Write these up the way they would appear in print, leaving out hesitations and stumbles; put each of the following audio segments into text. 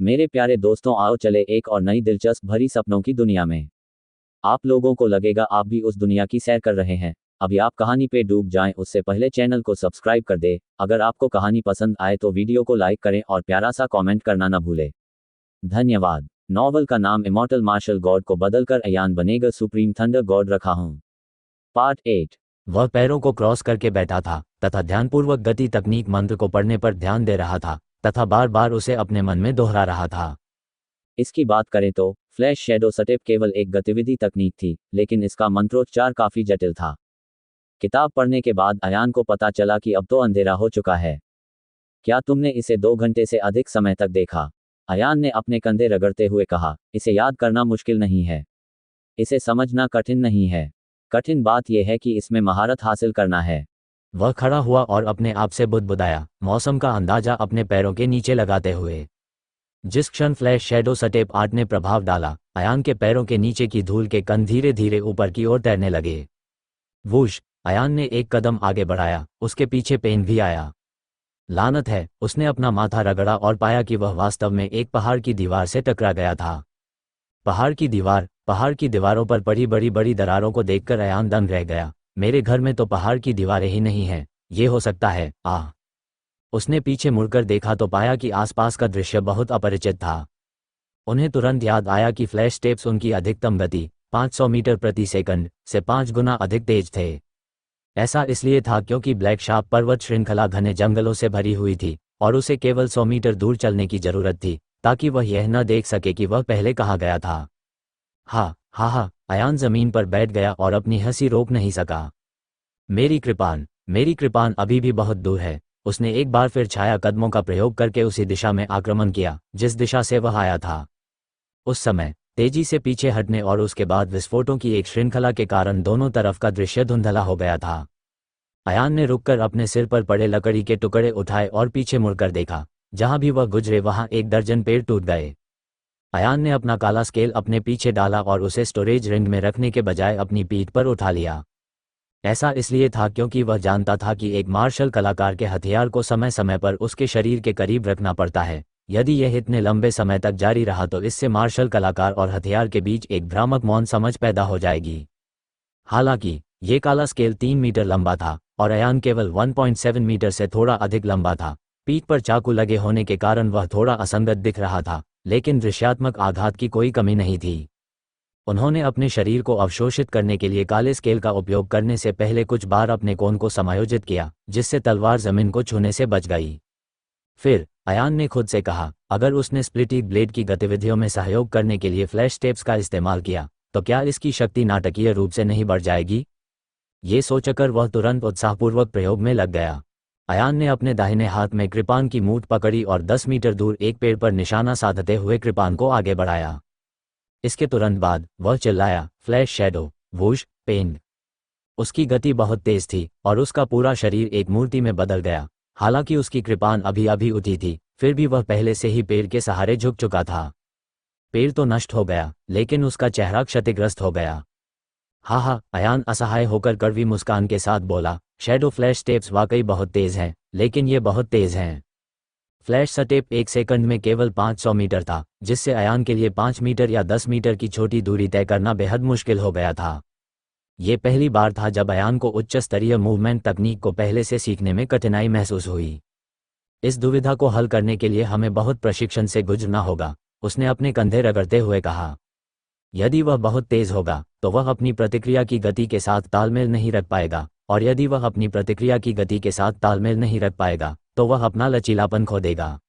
मेरे प्यारे दोस्तों, आओ चले एक और नई दिलचस्प भरी सपनों की दुनिया में। आप लोगों को लगेगा आप भी उस दुनिया की सैर कर रहे हैं। अभी आप कहानी पे डूब जाएं उससे पहले चैनल को सब्सक्राइब कर दे। अगर आपको कहानी पसंद आए तो वीडियो को लाइक करें और प्यारा सा कमेंट करना न भूले। धन्यवाद। नॉवल का नाम इमॉर्टल मार्शल गॉड को बदलकर अयान बनेगा सुप्रीम थंडर गॉड रखा हूं। पार्ट 8। वह पैरों को क्रॉस करके बैठा था तथा ध्यानपूर्वक गति तकनीक मंत्र को पढ़ने पर ध्यान दे रहा था तथा बार बार उसे अपने मन में दोहरा रहा था। इसकी बात करें तो फ्लैश शैडो स्टेप केवल एक गतिविधि तकनीक थी, लेकिन इसका मंत्रोच्चार काफी जटिल था। किताब पढ़ने के बाद अयान को पता चला कि अब तो अंधेरा हो चुका है। क्या तुमने इसे 2 घंटे से अधिक समय तक देखा? अयान ने अपने कंधे रगड़ते हुए कहा। इसे याद करना मुश्किल नहीं है, इसे समझना कठिन नहीं है। कठिन बात यह है कि इसमें महारत हासिल करना है। वह खड़ा हुआ और अपने आप से बुदबुदाया, मौसम का अंदाजा अपने पैरों के नीचे लगाते हुए। जिस क्षण फ्लैश शैडो स्टेप आर्ट ने प्रभाव डाला, अयान के पैरों के नीचे की धूल के कण धीरे धीरे ऊपर की ओर तैरने लगे। वूश! अयान ने एक कदम आगे बढ़ाया, उसके पीछे पेन भी आया। लानत है, उसने अपना माथा रगड़ा और पाया कि वह वास्तव में एक पहाड़ की दीवार से टकरा गया था। पहाड़ की दीवारों पर पड़ी बड़ी बड़ी दरारों को देखकर अयान दंग रह गया। मेरे घर में तो पहाड़ की दीवारें ही नहीं हैं, ये हो सकता है? आह! उसने पीछे मुड़कर देखा तो पाया कि आसपास का दृश्य बहुत अपरिचित था। उन्हें तुरंत याद आया कि फ्लैश टेप्स उनकी अधिकतम गति 500 मीटर प्रति सेकंड से 5 गुना अधिक तेज थे। ऐसा इसलिए था क्योंकि ब्लैक शार्प पर्वत श्रृंखला घने जंगलों से भरी हुई थी और उसे केवल 100 मीटर दूर चलने की जरूरत थी ताकि वह यह न देख सके कि वह पहले कहाँ गया था। हा, अयान जमीन पर बैठ गया और अपनी हंसी रोक नहीं सका। मेरी कृपान अभी भी बहुत दूर है। उसने एक बार फिर छाया कदमों का प्रयोग करके उसी दिशा में आक्रमण किया जिस दिशा से वह आया था। उस समय तेजी से पीछे हटने और उसके बाद विस्फोटों की एक श्रृंखला के कारण दोनों तरफ का दृश्य धुंधला हो गया था। अयान ने रुककर अपने सिर पर पड़े लकड़ी के टुकड़े उठाए और पीछे मुड़कर देखा। जहां भी वह गुजरे वहां 1 दर्जन पेड़ टूट गए। अयान ने अपना काला स्केल अपने पीछे डाला और उसे स्टोरेज रिंग में रखने के बजाय अपनी पीठ पर उठा लिया। ऐसा इसलिए था क्योंकि वह जानता था कि एक मार्शल कलाकार के हथियार को समय समय पर उसके शरीर के करीब रखना पड़ता है। यदि यह इतने लंबे समय तक जारी रहा तो इससे मार्शल कलाकार और हथियार के बीच एक भ्रामक मौन समझ पैदा हो जाएगी। हालांकि ये काला स्केल 3 मीटर लंबा था और अयान केवल 1.7 मीटर से थोड़ा अधिक लंबा था। पीठ पर चाकू लगे होने के कारण वह थोड़ा असंगत दिख रहा था, लेकिन दृश्यात्मक आघात की कोई कमी नहीं थी। उन्होंने अपने शरीर को अवशोषित करने के लिए काले स्केल का उपयोग करने से पहले कुछ बार अपने कोण को समायोजित किया, जिससे तलवार जमीन को छूने से बच गई। फिर अयान ने खुद से कहा, अगर उसने स्प्लिटिंग ब्लेड की गतिविधियों में सहयोग करने के लिए फ्लैश टेप्स का इस्तेमाल किया तो क्या इसकी शक्ति नाटकीय रूप से नहीं बढ़ जाएगी? ये सोचकर वह तुरंत उत्साहपूर्वक प्रयोग में लग गया। अयान ने अपने दाहिने हाथ में कृपान की मूठ पकड़ी और 10 मीटर दूर एक पेड़ पर निशाना साधते हुए कृपान को आगे बढ़ाया। इसके तुरंत बाद वह चिल्लाया, फ्लैश शैडो, वूश, पेन। उसकी गति बहुत तेज थी और उसका पूरा शरीर एक मूर्ति में बदल गया। हालांकि उसकी कृपान अभी अभी उठी थी, फिर भी वह पहले से ही पेड़ के सहारे झुक चुका था। पेड़ तो नष्ट हो गया, लेकिन उसका चेहरा क्षतिग्रस्त हो गया। अयान असहाय होकर कड़वी मुस्कान के साथ बोला, शैडो फ्लैश टेप्स वाकई बहुत तेज हैं, लेकिन ये बहुत तेज हैं। फ्लैश स्टेप 1 सेकंड में केवल 500 मीटर था, जिससे अयान के लिए 5 मीटर या 10 मीटर की छोटी दूरी तय करना बेहद मुश्किल हो गया था। ये पहली बार था जब अयान को उच्च स्तरीय मूवमेंट तकनीक को पहले से सीखने में कठिनाई महसूस हुई। इस दुविधा को हल करने के लिए हमें बहुत प्रशिक्षण से गुजरना होगा, उसने अपने कंधे रगड़ते हुए कहा। यदि वह बहुत तेज होगा तो वह अपनी प्रतिक्रिया की गति के साथ तालमेल नहीं रख पाएगा, और यदि वह अपनी प्रतिक्रिया की गति के साथ तालमेल नहीं रख पाएगा तो वह अपना लचीलापन खो देगा।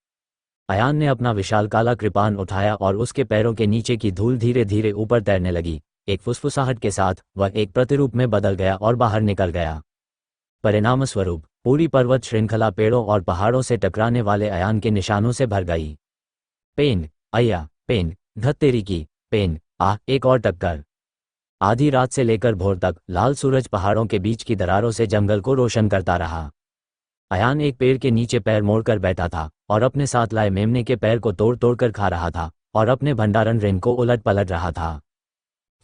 अयान ने अपना विशाल काला कृपान उठाया और उसके पैरों के नीचे की धूल धीरे धीरे ऊपर तैरने लगी। एक फुसफुसाहट के साथ वह एक प्रतिरूप में बदल गया और बाहर निकल गया। परिणामस्वरूप पूरी पर्वत श्रृंखला पेड़ों और पहाड़ों से टकराने वाले अयान के निशानों से भर गई। पेन, अय्या, पेन, धत्तेरी की, पेन, एक और टक्कर। आधी रात से लेकर भोर तक लाल सूरज पहाड़ों के बीच की दरारों से जंगल को रोशन करता रहा। अयान एक पेड़ के नीचे पैर मोड़कर बैठा था और अपने साथ लाए मेमने के पैर को तोड़ तोड़ कर खा रहा था और अपने भंडारण रिंग को उलट पलट रहा था।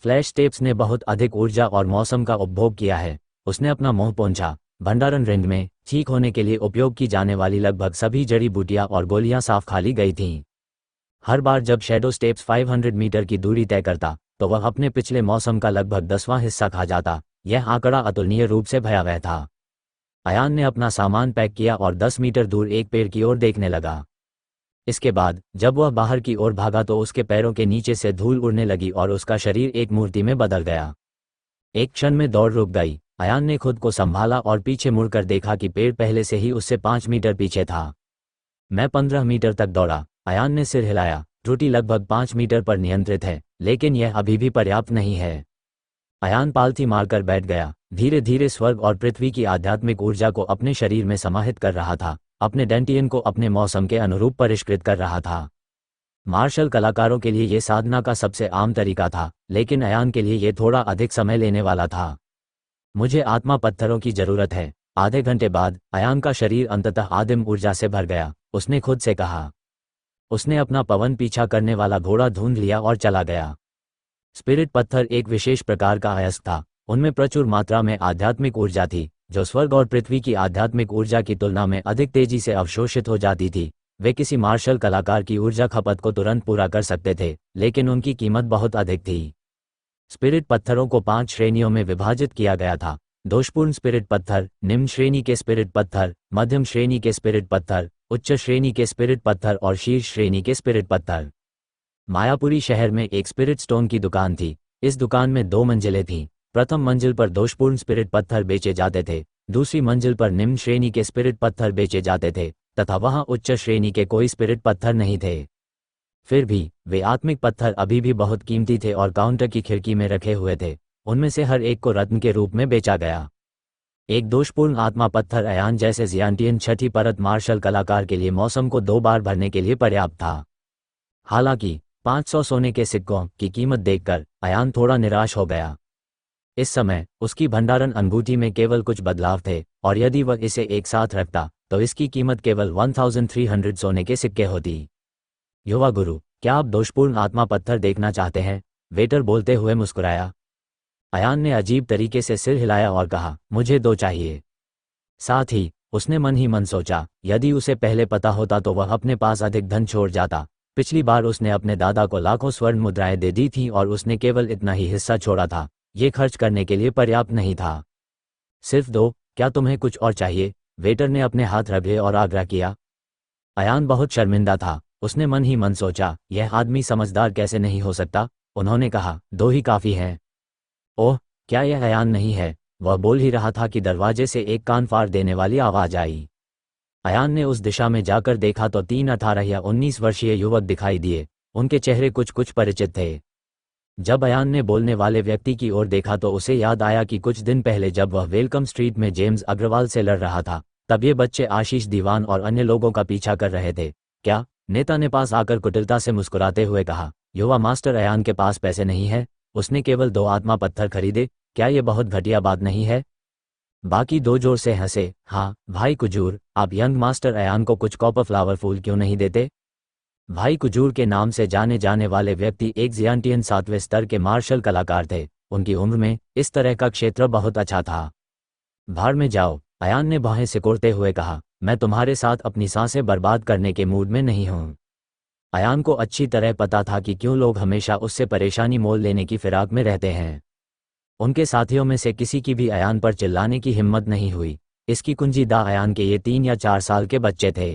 फ्लैश टेप्स ने बहुत अधिक ऊर्जा और मौसम का उपभोग किया है, उसने अपना मुंह पोंछा। भंडारण रिंग में ठीक होने के लिए उपयोग की जाने वाली लगभग सभी जड़ी बूटियां और गोलियां साफ खाली गई थीं। हर बार जब शैडो स्टेप्स 500 मीटर की दूरी तय करता तो वह अपने पिछले मौसम का लगभग 10वां हिस्सा खा जाता। यह आंकड़ा अतुलनीय रूप से भयावह था। अयान ने अपना सामान पैक किया और 10 मीटर दूर एक पेड़ की ओर देखने लगा। इसके बाद जब वह बाहर की ओर भागा तो उसके पैरों के नीचे से धूल उड़ने लगी और उसका शरीर एक मूर्ति में बदल गया। एक क्षण में दौड़ रुक गई। अयान ने खुद को संभाला और पीछे मुड़कर देखा कि पेड़ पहले से ही उससे 5 मीटर पीछे था। मैं 15 मीटर तक दौड़ा। अयान ने सिर हिलाया। त्रुटि लगभग 5 मीटर पर नियंत्रित है, लेकिन यह अभी भी पर्याप्त नहीं है। अयान पालथी मारकर बैठ गया। धीरे धीरे स्वर्ग और पृथ्वी की आध्यात्मिक ऊर्जा को अपने शरीर में समाहित कर रहा था, अपने डेंटियन को अपने मौसम के अनुरूप परिष्कृत कर रहा था। मार्शल कलाकारों के लिए यह साधना का सबसे आम तरीका था, लेकिन अयान के लिए यह थोड़ा अधिक समय लेने वाला था। मुझे आत्मा पत्थरों की जरूरत है। आधे घंटे बाद अयान का शरीर अंततः आदिम ऊर्जा से भर गया, उसने खुद से कहा। उसने अपना पवन पीछा करने वाला घोड़ा ढूंढ लिया और चला गया। स्पिरिट पत्थर एक विशेष प्रकार का अयस्क था। उनमें प्रचुर मात्रा में आध्यात्मिक ऊर्जा थी, जो स्वर्ग और पृथ्वी की आध्यात्मिक ऊर्जा की तुलना में अधिक तेजी से अवशोषित हो जाती थी। वे किसी मार्शल कलाकार की ऊर्जा खपत को तुरंत पूरा कर सकते थे, लेकिन उनकी कीमत बहुत अधिक थी। स्पिरिट पत्थरों को 5 श्रेणियों में विभाजित किया गया था। दोषपूर्ण स्पिरिट पत्थर, निम्न श्रेणी के स्पिरिट पत्थर, मध्यम श्रेणी के स्पिरिट पत्थर, उच्च श्रेणी के स्पिरिट पत्थर और शीर्ष श्रेणी के स्पिरिट पत्थर। मायापुरी शहर में एक स्पिरिट स्टोन की दुकान थी। इस दुकान में 2 मंजिलें थीं। प्रथम मंजिल पर दोषपूर्ण स्पिरिट पत्थर बेचे जाते थे, दूसरी मंजिल पर निम्न श्रेणी के स्पिरिट पत्थर बेचे जाते थे तथा वहां उच्च श्रेणी के कोई स्पिरिट पत्थर नहीं थे। फिर भी वे आत्मिक पत्थर अभी भी बहुत कीमती थे और काउंटर की खिड़की में रखे हुए थे। उनमें से हर एक को रत्न के रूप में बेचा गया। एक दोषपूर्ण आत्मा पत्थर अयान जैसे जियांटियन छठी परत मार्शल कलाकार के लिए मौसम को 2 बार भरने के लिए पर्याप्त था। हालांकि 500 सोने के सिक्कों की कीमत देखकर अयान थोड़ा निराश हो गया। इस समय उसकी भंडारण अंगूठी में केवल कुछ बदलाव थे, और यदि वह इसे एक साथ रखता तो इसकी कीमत केवल 1300 सोने के सिक्के होती। युवा गुरु, क्या आप दोषपूर्ण आत्मा पत्थर देखना चाहते हैं? वेटर बोलते हुए मुस्कुराया। अयान ने अजीब तरीके से सिर हिलाया और कहा, मुझे 2 चाहिए। साथ ही उसने मन ही मन सोचा, यदि उसे पहले पता होता तो वह अपने पास अधिक धन छोड़ जाता। पिछली बार उसने अपने दादा को लाखों स्वर्ण मुद्राएं दे दी थीं और उसने केवल इतना ही हिस्सा छोड़ा था। ये खर्च करने के लिए पर्याप्त नहीं था। सिर्फ 2? क्या तुम्हें कुछ और चाहिए? वेटर ने अपने हाथ रगड़े और आग्रह किया। अयान बहुत शर्मिंदा था। उसने मन ही मन सोचा, यह आदमी समझदार कैसे नहीं हो सकता। उन्होंने कहा, 2 ही काफ़ी हैं। ओह, क्या यह अयान नहीं है? वह बोल ही रहा था कि दरवाजे से एक कान फाड़ देने वाली आवाज़ आई। अयान ने उस दिशा में जाकर देखा तो 3 18 या 19 वर्षीय युवक दिखाई दिए। उनके चेहरे कुछ कुछ परिचित थे। जब अयान ने बोलने वाले व्यक्ति की ओर देखा तो उसे याद आया कि कुछ दिन पहले जब वह वेलकम स्ट्रीट में जेम्स अग्रवाल से लड़ रहा था, तब ये बच्चे आशीष दीवान और अन्य लोगों का पीछा कर रहे थे। क्या? नेता ने पास आकर कुटिलता से मुस्कुराते हुए कहा। युवा मास्टर, अयान के पास पैसे नहीं है। उसने केवल 2 आत्मा पत्थर खरीदे। क्या ये बहुत घटिया बात नहीं है? बाकी 2 जोर से हंसे। हाँ भाई कुजूर, आप यंग मास्टर अयान को कुछ कॉपर फ्लावर फूल क्यों नहीं देते? भाई कुजूर के नाम से जाने जाने वाले व्यक्ति एक जियांटियन 7वें स्तर के मार्शल कलाकार थे। उनकी उम्र में इस तरह का क्षेत्र बहुत अच्छा था। भाड़ में जाओ, अयान ने बाहें सिकोड़ते हुए कहा। मैं तुम्हारे साथ अपनी सांसें बर्बाद करने के मूड में नहीं हूं। अयान को अच्छी तरह पता था कि क्यों लोग हमेशा उससे परेशानी मोल लेने की फिराक में रहते हैं। उनके साथियों में से किसी की भी अयान पर चिल्लाने की हिम्मत नहीं हुई। इसकी कुंजी दा अयान के ये 3 या 4 साल के बच्चे थे।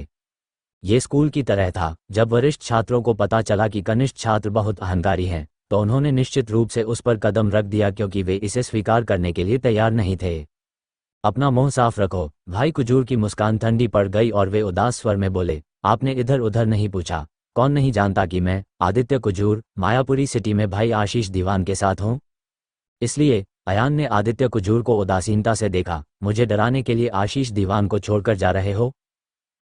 ये स्कूल की तरह था। जब वरिष्ठ छात्रों को पता चला कि कनिष्ठ छात्र बहुत अहंकारी हैं, तो उन्होंने निश्चित रूप से उस पर कदम रख दिया, क्योंकि वे इसे स्वीकार करने के लिए तैयार नहीं थे। अपना मुंह साफ रखो। भाई कुजूर की मुस्कान ठंडी पड़ गई और वे उदास स्वर में बोले, आपने इधर उधर नहीं पूछा? कौन नहीं जानता कि मैं आदित्य कुजूर मायापुरी सिटी में भाई आशीष दीवान के साथ हूँ? इसलिए अयान ने आदित्य कुजूर को उदासीनता से देखा। मुझे डराने के लिए आशीष दीवान को छोड़कर जा रहे हो?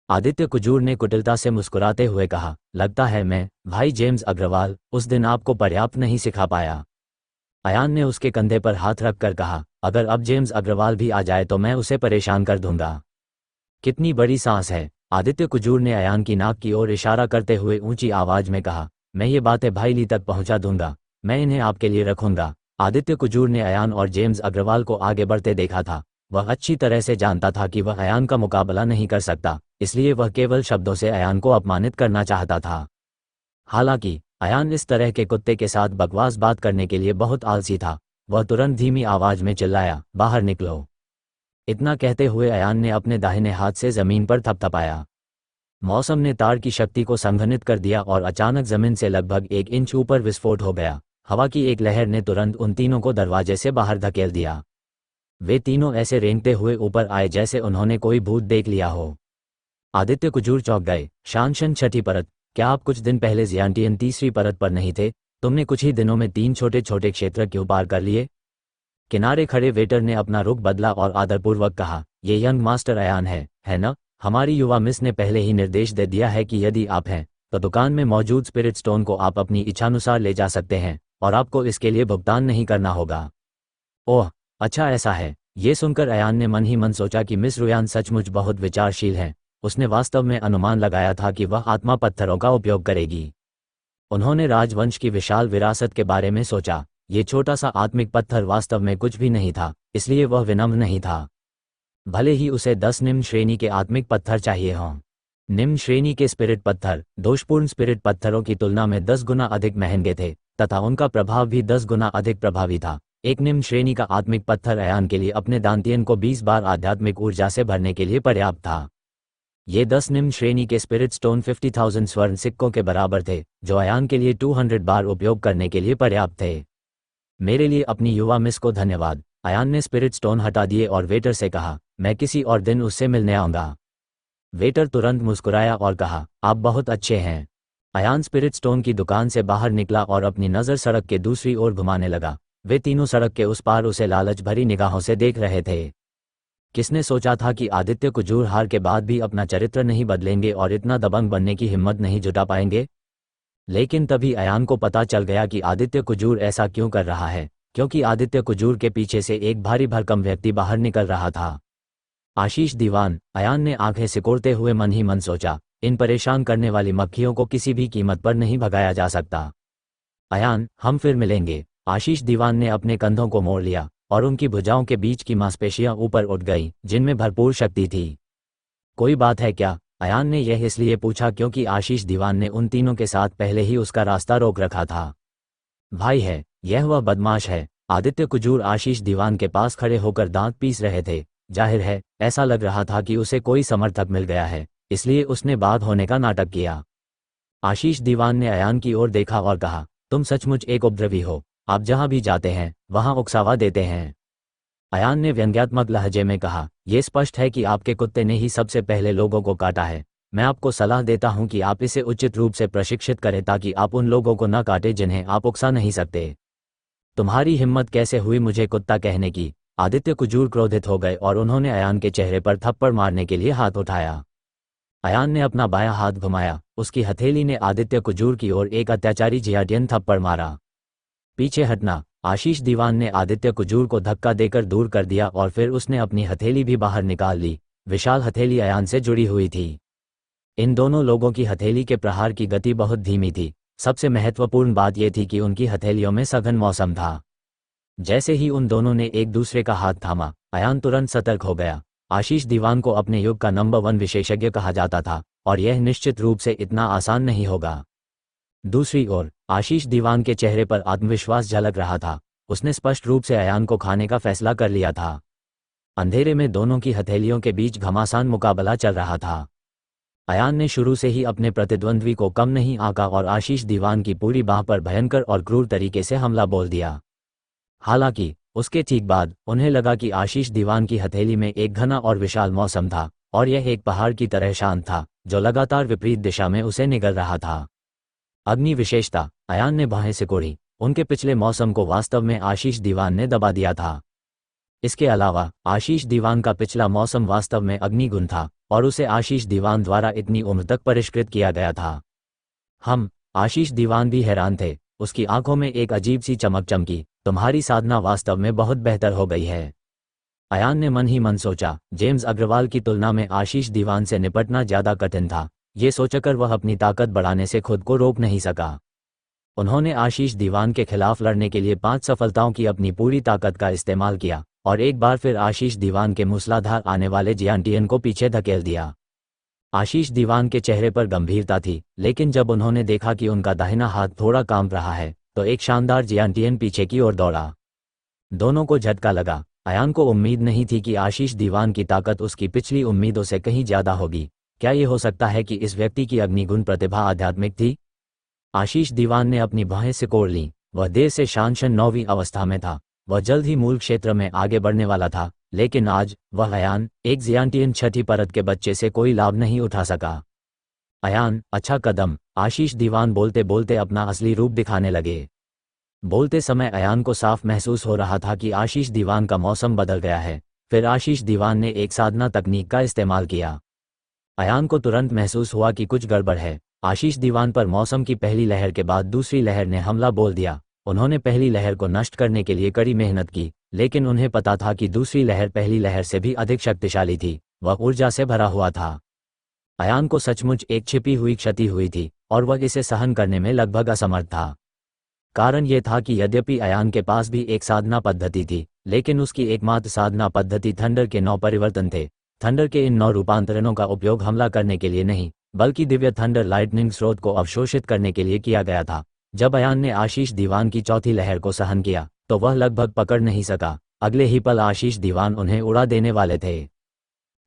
आदित्य कुजूर ने कुटिलता से मुस्कुराते हुए कहा, लगता है मैं भाई जेम्स अग्रवाल उस दिन आपको पर्याप्त नहीं सिखा पाया। अयान ने उसके कंधे पर हाथ रखकर कहा, अगर अब जेम्स अग्रवाल भी आ जाए तो मैं उसे परेशान कर दूंगा। कितनी बड़ी सांस है। आदित्य कुजूर ने अयान की नाक की ओर इशारा करते हुए ऊंची आवाज में कहा, मैं ये बातें भाई ली तक पहुंचा दूंगा। मैं इन्हें आपके लिए रखूंगा। आदित्य कुजूर ने अयान और जेम्स अग्रवाल को आगे बढ़ते देखा था। वह अच्छी तरह से जानता था कि वह अयान का मुकाबला नहीं कर सकता, इसलिए वह केवल शब्दों से अयान को अपमानित करना चाहता था। हालांकि अयान इस तरह के कुत्ते के साथ बकवास बात करने के लिए बहुत आलसी था। वह तुरंत धीमी आवाज में चिल्लाया, बाहर निकलो। इतना कहते हुए अयान ने अपने दाहिने हाथ से जमीन पर थपथपाया। मौसम ने तार की शक्ति को संघनित कर दिया और अचानक जमीन से लगभग 1 इंच ऊपर विस्फोट हो गया। हवा की एक लहर ने तुरंत उन तीनों को दरवाजे से बाहर धकेल दिया। वे तीनों ऐसे रेंगते हुए ऊपर आए जैसे उन्होंने कोई भूत देख लिया हो। आदित्य कुजूर चौंक गए। शानशन छठी परत, क्या आप कुछ दिन पहले जियांटियन तीसरी परत पर नहीं थे? तुमने कुछ ही दिनों में 3 छोटे छोटे क्षेत्र क्यों पार कर लिए? किनारे खड़े वेटर ने अपना रुख बदला और आदरपूर्वक कहा, ये यंग मास्टर अयान है ना? हमारी युवा मिस ने पहले ही निर्देश दे दिया है कि यदि आप हैं तो दुकान में मौजूद स्पिरिट स्टोन को आप अपनी इच्छानुसार ले जा सकते हैं और आपको इसके लिए भुगतान नहीं करना होगा। ओह, अच्छा ऐसा है। ये सुनकर अयान ने मन ही मन सोचा कि मिस रुयान सचमुच बहुत विचारशील हैं। उसने वास्तव में अनुमान लगाया था कि वह आत्मा पत्थरों का उपयोग करेगी। उन्होंने राजवंश की विशाल विरासत के बारे में सोचा। ये छोटा सा आत्मिक पत्थर वास्तव में कुछ भी नहीं था, इसलिए वह विनम्र नहीं था। भले ही उसे 10 निम्न श्रेणी के आत्मिक पत्थर चाहिए हों। निम्न श्रेणी के स्पिरिट पत्थर दोषपूर्ण स्पिरिट पत्थरों की तुलना में 10 गुना अधिक महंगे थे तथा उनका प्रभाव भी 10 गुना अधिक प्रभावी था। एक निम्न श्रेणी का आत्मिक पत्थर अयान के लिए अपने दांतियन को 20 बार आध्यात्मिक ऊर्जा से भरने के लिए पर्याप्त था। ये 10 निम्न श्रेणी के स्पिरिट स्टोन 50,000 स्वर्ण सिक्कों के बराबर थे, जो अयान के लिए 200 बार उपयोग करने के लिए पर्याप्त थे। मेरे लिए अपनी युवा मिस को धन्यवाद। अयान ने स्पिरिट स्टोन हटा दिए और वेटर से कहा, मैं किसी और दिन उससे मिलने आऊंगा। वेटर तुरंत मुस्कुराया और कहा, आप बहुत अच्छे हैं। अयान स्पिरिट स्टोन की दुकान से बाहर निकला और अपनी नज़र सड़क के दूसरी ओर घुमाने लगा। वे तीनों सड़क के उस पार उसे लालच भरी निगाहों से देख रहे थे। किसने सोचा था कि आदित्य कुजूर हार के बाद भी अपना चरित्र नहीं बदलेंगे और इतना दबंग बनने की हिम्मत नहीं जुटा पाएंगे? लेकिन तभी अयान को पता चल गया कि आदित्य कुजूर ऐसा क्यों कर रहा है, क्योंकि आदित्य कुजूर के पीछे से एक भारी भरकम व्यक्ति बाहर निकल रहा था। आशीष दीवान। अयान ने आंखें सिकोड़ते हुए मन ही मन सोचा, इन परेशान करने वाली मक्खियों को किसी भी कीमत पर नहीं भगाया जा सकता। अयान, हम फिर मिलेंगे। आशीष दीवान ने अपने कंधों को मोड़ लिया और उनकी भुजाओं के बीच की मांसपेशियां ऊपर उठ गईं, जिनमें भरपूर शक्ति थी। कोई बात है क्या? अयान ने यह इसलिए पूछा क्योंकि आशीष दीवान ने उन तीनों के साथ पहले ही उसका रास्ता रोक रखा था। भाई है, यह वह बदमाश है। आदित्य कुजूर आशीष दीवान के पास खड़े होकर दांत पीस रहे थे। जाहिर है, ऐसा लग रहा था कि उसे कोई समर्थक मिल गया है, इसलिए उसने बात होने का नाटक किया। आशीष दीवान ने अयान की ओर देखा और कहा, तुम सचमुच एक उपद्रवी हो। आप जहां भी जाते हैं वहां उकसावा देते हैं। अयान ने व्यंग्यात्मक लहजे में कहा, यह स्पष्ट है कि आपके कुत्ते ने ही सबसे पहले लोगों को काटा है। मैं आपको सलाह देता हूं कि आप इसे उचित रूप से प्रशिक्षित करें ताकि आप उन लोगों को न काटें जिन्हें आप उकसा नहीं सकते। तुम्हारी हिम्मत कैसे हुई मुझे कुत्ता कहने की? आदित्य कुजूर क्रोधित हो गए और उन्होंने अयान के चेहरे पर थप्पड़ मारने के लिए हाथ उठाया। अयान ने अपना बायां हाथ घुमाया। उसकी हथेली ने आदित्य कुजूर की ओर एक अत्याचारी जियाटियन थप्पड़ मारा। पीछे हटना। आशीष दीवान ने आदित्य कुजूर को धक्का देकर दूर कर दिया और फिर उसने अपनी हथेली भी बाहर निकाल ली। विशाल हथेली अयान से जुड़ी हुई थी। इन दोनों लोगों की हथेली के प्रहार की गति बहुत धीमी थी। सबसे महत्वपूर्ण बात यह थी कि उनकी हथेलियों में सघन मौसम था। जैसे ही उन दोनों ने एक दूसरे का हाथ थामा, अयान तुरंत सतर्क हो गया। आशीष दीवान को अपने युग का नंबर 1 विशेषज्ञ कहा जाता था और यह निश्चित रूप से इतना आसान नहीं होगा। दूसरी ओर आशीष दीवान के चेहरे पर आत्मविश्वास झलक रहा था। उसने स्पष्ट रूप से अयान को खाने का फैसला कर लिया था। अंधेरे में दोनों की हथेलियों के बीच घमासान मुकाबला चल रहा था। अयान ने शुरू से ही अपने प्रतिद्वंद्वी को कम नहीं आंका और आशीष दीवान की पूरी बाह पर भयंकर और क्रूर तरीके से हमला बोल दिया। हालांकि उसके ठीक बाद उन्हें लगा कि आशीष दीवान की हथेली में एक घना और विशाल मौसम था और यह एक पहाड़ की तरह शांत था जो लगातार विपरीत दिशा में उसे निगल रहा था। अग्नि विशेषता। अयान ने बाहें सिकोड़ी। उनके पिछले मौसम को वास्तव में आशीष दीवान ने दबा दिया था। इसके अलावा आशीष दीवान का पिछला मौसम वास्तव में अग्निगुण था और उसे आशीष दीवान द्वारा इतनी उम्र तक परिष्कृत किया गया था। आशीष दीवान भी हैरान थे। उसकी आंखों में एक अजीब सी चमक चमकी। तुम्हारी साधना वास्तव में बहुत बेहतर हो गई है। अयान ने मन ही मन सोचा, जेम्स अग्रवाल की तुलना में आशीष दीवान से निपटना ज्यादा कठिन था। ये सोचकर वह अपनी ताकत बढ़ाने से खुद को रोक नहीं सका। उन्होंने आशीष दीवान के खिलाफ लड़ने के लिए 5 सफलताओं की अपनी पूरी ताकत का इस्तेमाल किया और एक बार फिर आशीष दीवान के मूसलाधार आने वाले जियांटियन को पीछे धकेल दिया। आशीष दीवान के चेहरे पर गंभीरता थी, लेकिन जब उन्होंने देखा कि उनका दाहिना हाथ थोड़ा कांप रहा है तो एक शानदार जियांटियन पीछे की ओर दौड़ा। दोनों को झटका लगा। अयान को उम्मीद नहीं थी कि आशीष दीवान की ताकत उसकी पिछली उम्मीदों से कहीं ज्यादा होगी। क्या ये हो सकता है कि इस व्यक्ति की अग्निगुण प्रतिभा आध्यात्मिक थी? आशीष दीवान ने अपनी बाहें सिकोड़ लीं। वह देर से शानशन 9वीं अवस्था में था। वह जल्द ही मूल क्षेत्र में आगे बढ़ने वाला था, लेकिन आज वह अयान, एक जियांटियन 6ठी परत के बच्चे से कोई लाभ नहीं उठा सका। अयान, अच्छा कदम, आशीष दीवान बोलते बोलते अपना असली रूप दिखाने लगे। बोलते समय अयान को साफ महसूस हो रहा था कि आशीष दीवान का मौसम बदल गया है। फिर आशीष दीवान ने एक साधना तकनीक का इस्तेमाल किया। अयान को तुरंत महसूस हुआ कि कुछ गड़बड़ है। आशीष दीवान पर मौसम की पहली लहर के बाद दूसरी लहर ने हमला बोल दिया। उन्होंने पहली लहर को नष्ट करने के लिए कड़ी मेहनत की, लेकिन उन्हें पता था कि दूसरी लहर पहली लहर से भी अधिक शक्तिशाली थी। वह ऊर्जा से भरा हुआ था। अयान को सचमुच एक छिपी हुई क्षति हुई थी और वह इसे सहन करने में लगभग असमर्थ था। कारण यह था कि यद्यपि अयान के पास भी एक साधना पद्धति थी, लेकिन उसकी एकमात्र साधना पद्धति थंडर के 9 परिवर्तन थे। थंडर के इन 9 रूपांतरणों का उपयोग हमला करने के लिए नहीं, बल्कि दिव्य थंडर लाइटनिंग स्रोत को अवशोषित करने के लिए किया गया था। जब अयान ने आशीष दीवान की चौथी लहर को सहन किया तो वह लगभग पकड़ नहीं सका। अगले ही पल आशीष दीवान उन्हें उड़ा देने वाले थे।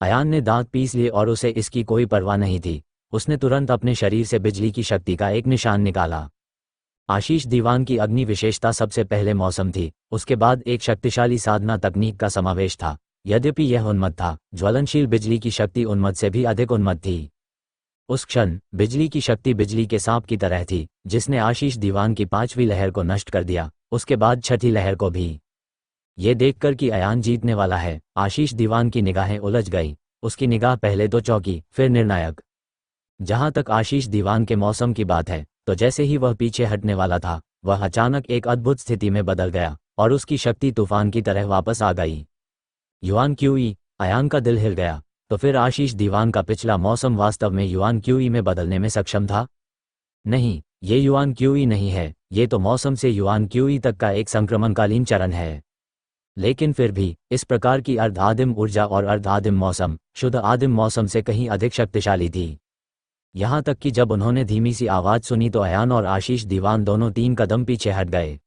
अयान ने दांत पीस लिए और उसे इसकी कोई परवाह नहीं थी। उसने तुरंत अपने शरीर से बिजली की शक्ति का एक निशान निकाला। आशीष दीवान की अग्नि विशेषता सबसे पहले मौसम थी, उसके बाद एक शक्तिशाली साधना तकनीक का समावेश था। यद्यपि यह उन्मत्त था, ज्वलनशील बिजली की शक्ति उन्मत्त से भी अधिक उन्मत्त थी। उस क्षण बिजली की शक्ति बिजली के सांप की तरह थी, जिसने आशीष दीवान की 5वीं लहर को नष्ट कर दिया, उसके बाद 6ठी लहर को भी। ये देखकर कि अयान जीतने वाला है, आशीष दीवान की निगाहें उलझ गई। उसकी निगाह पहले तो चौंकी, फिर निर्णायक। जहां तक आशीष दीवान के मौसम की बात है, तो जैसे ही वह पीछे हटने वाला था, वह अचानक एक अद्भुत स्थिति में बदल गया और उसकी शक्ति तूफान की तरह वापस आ गई। युआन क्यूई, अयान का दिल हिल गया। तो फिर आशीष दीवान का पिछला मौसम वास्तव में युआन क्यूई में बदलने में सक्षम था? नहीं, ये युआन क्यूई नहीं है, ये तो मौसम से युआन क्यूई तक का एक संक्रमणकालीन चरण है। लेकिन फिर भी इस प्रकार की अर्ध आदिम ऊर्जा और अर्ध आदिम मौसम शुद्ध आदिम मौसम से कहीं अधिक शक्तिशाली थी। यहां तक कि जब उन्होंने धीमी सी आवाज सुनी तो अयान और आशीष दीवान दोनों 3 कदम पीछे हट गए।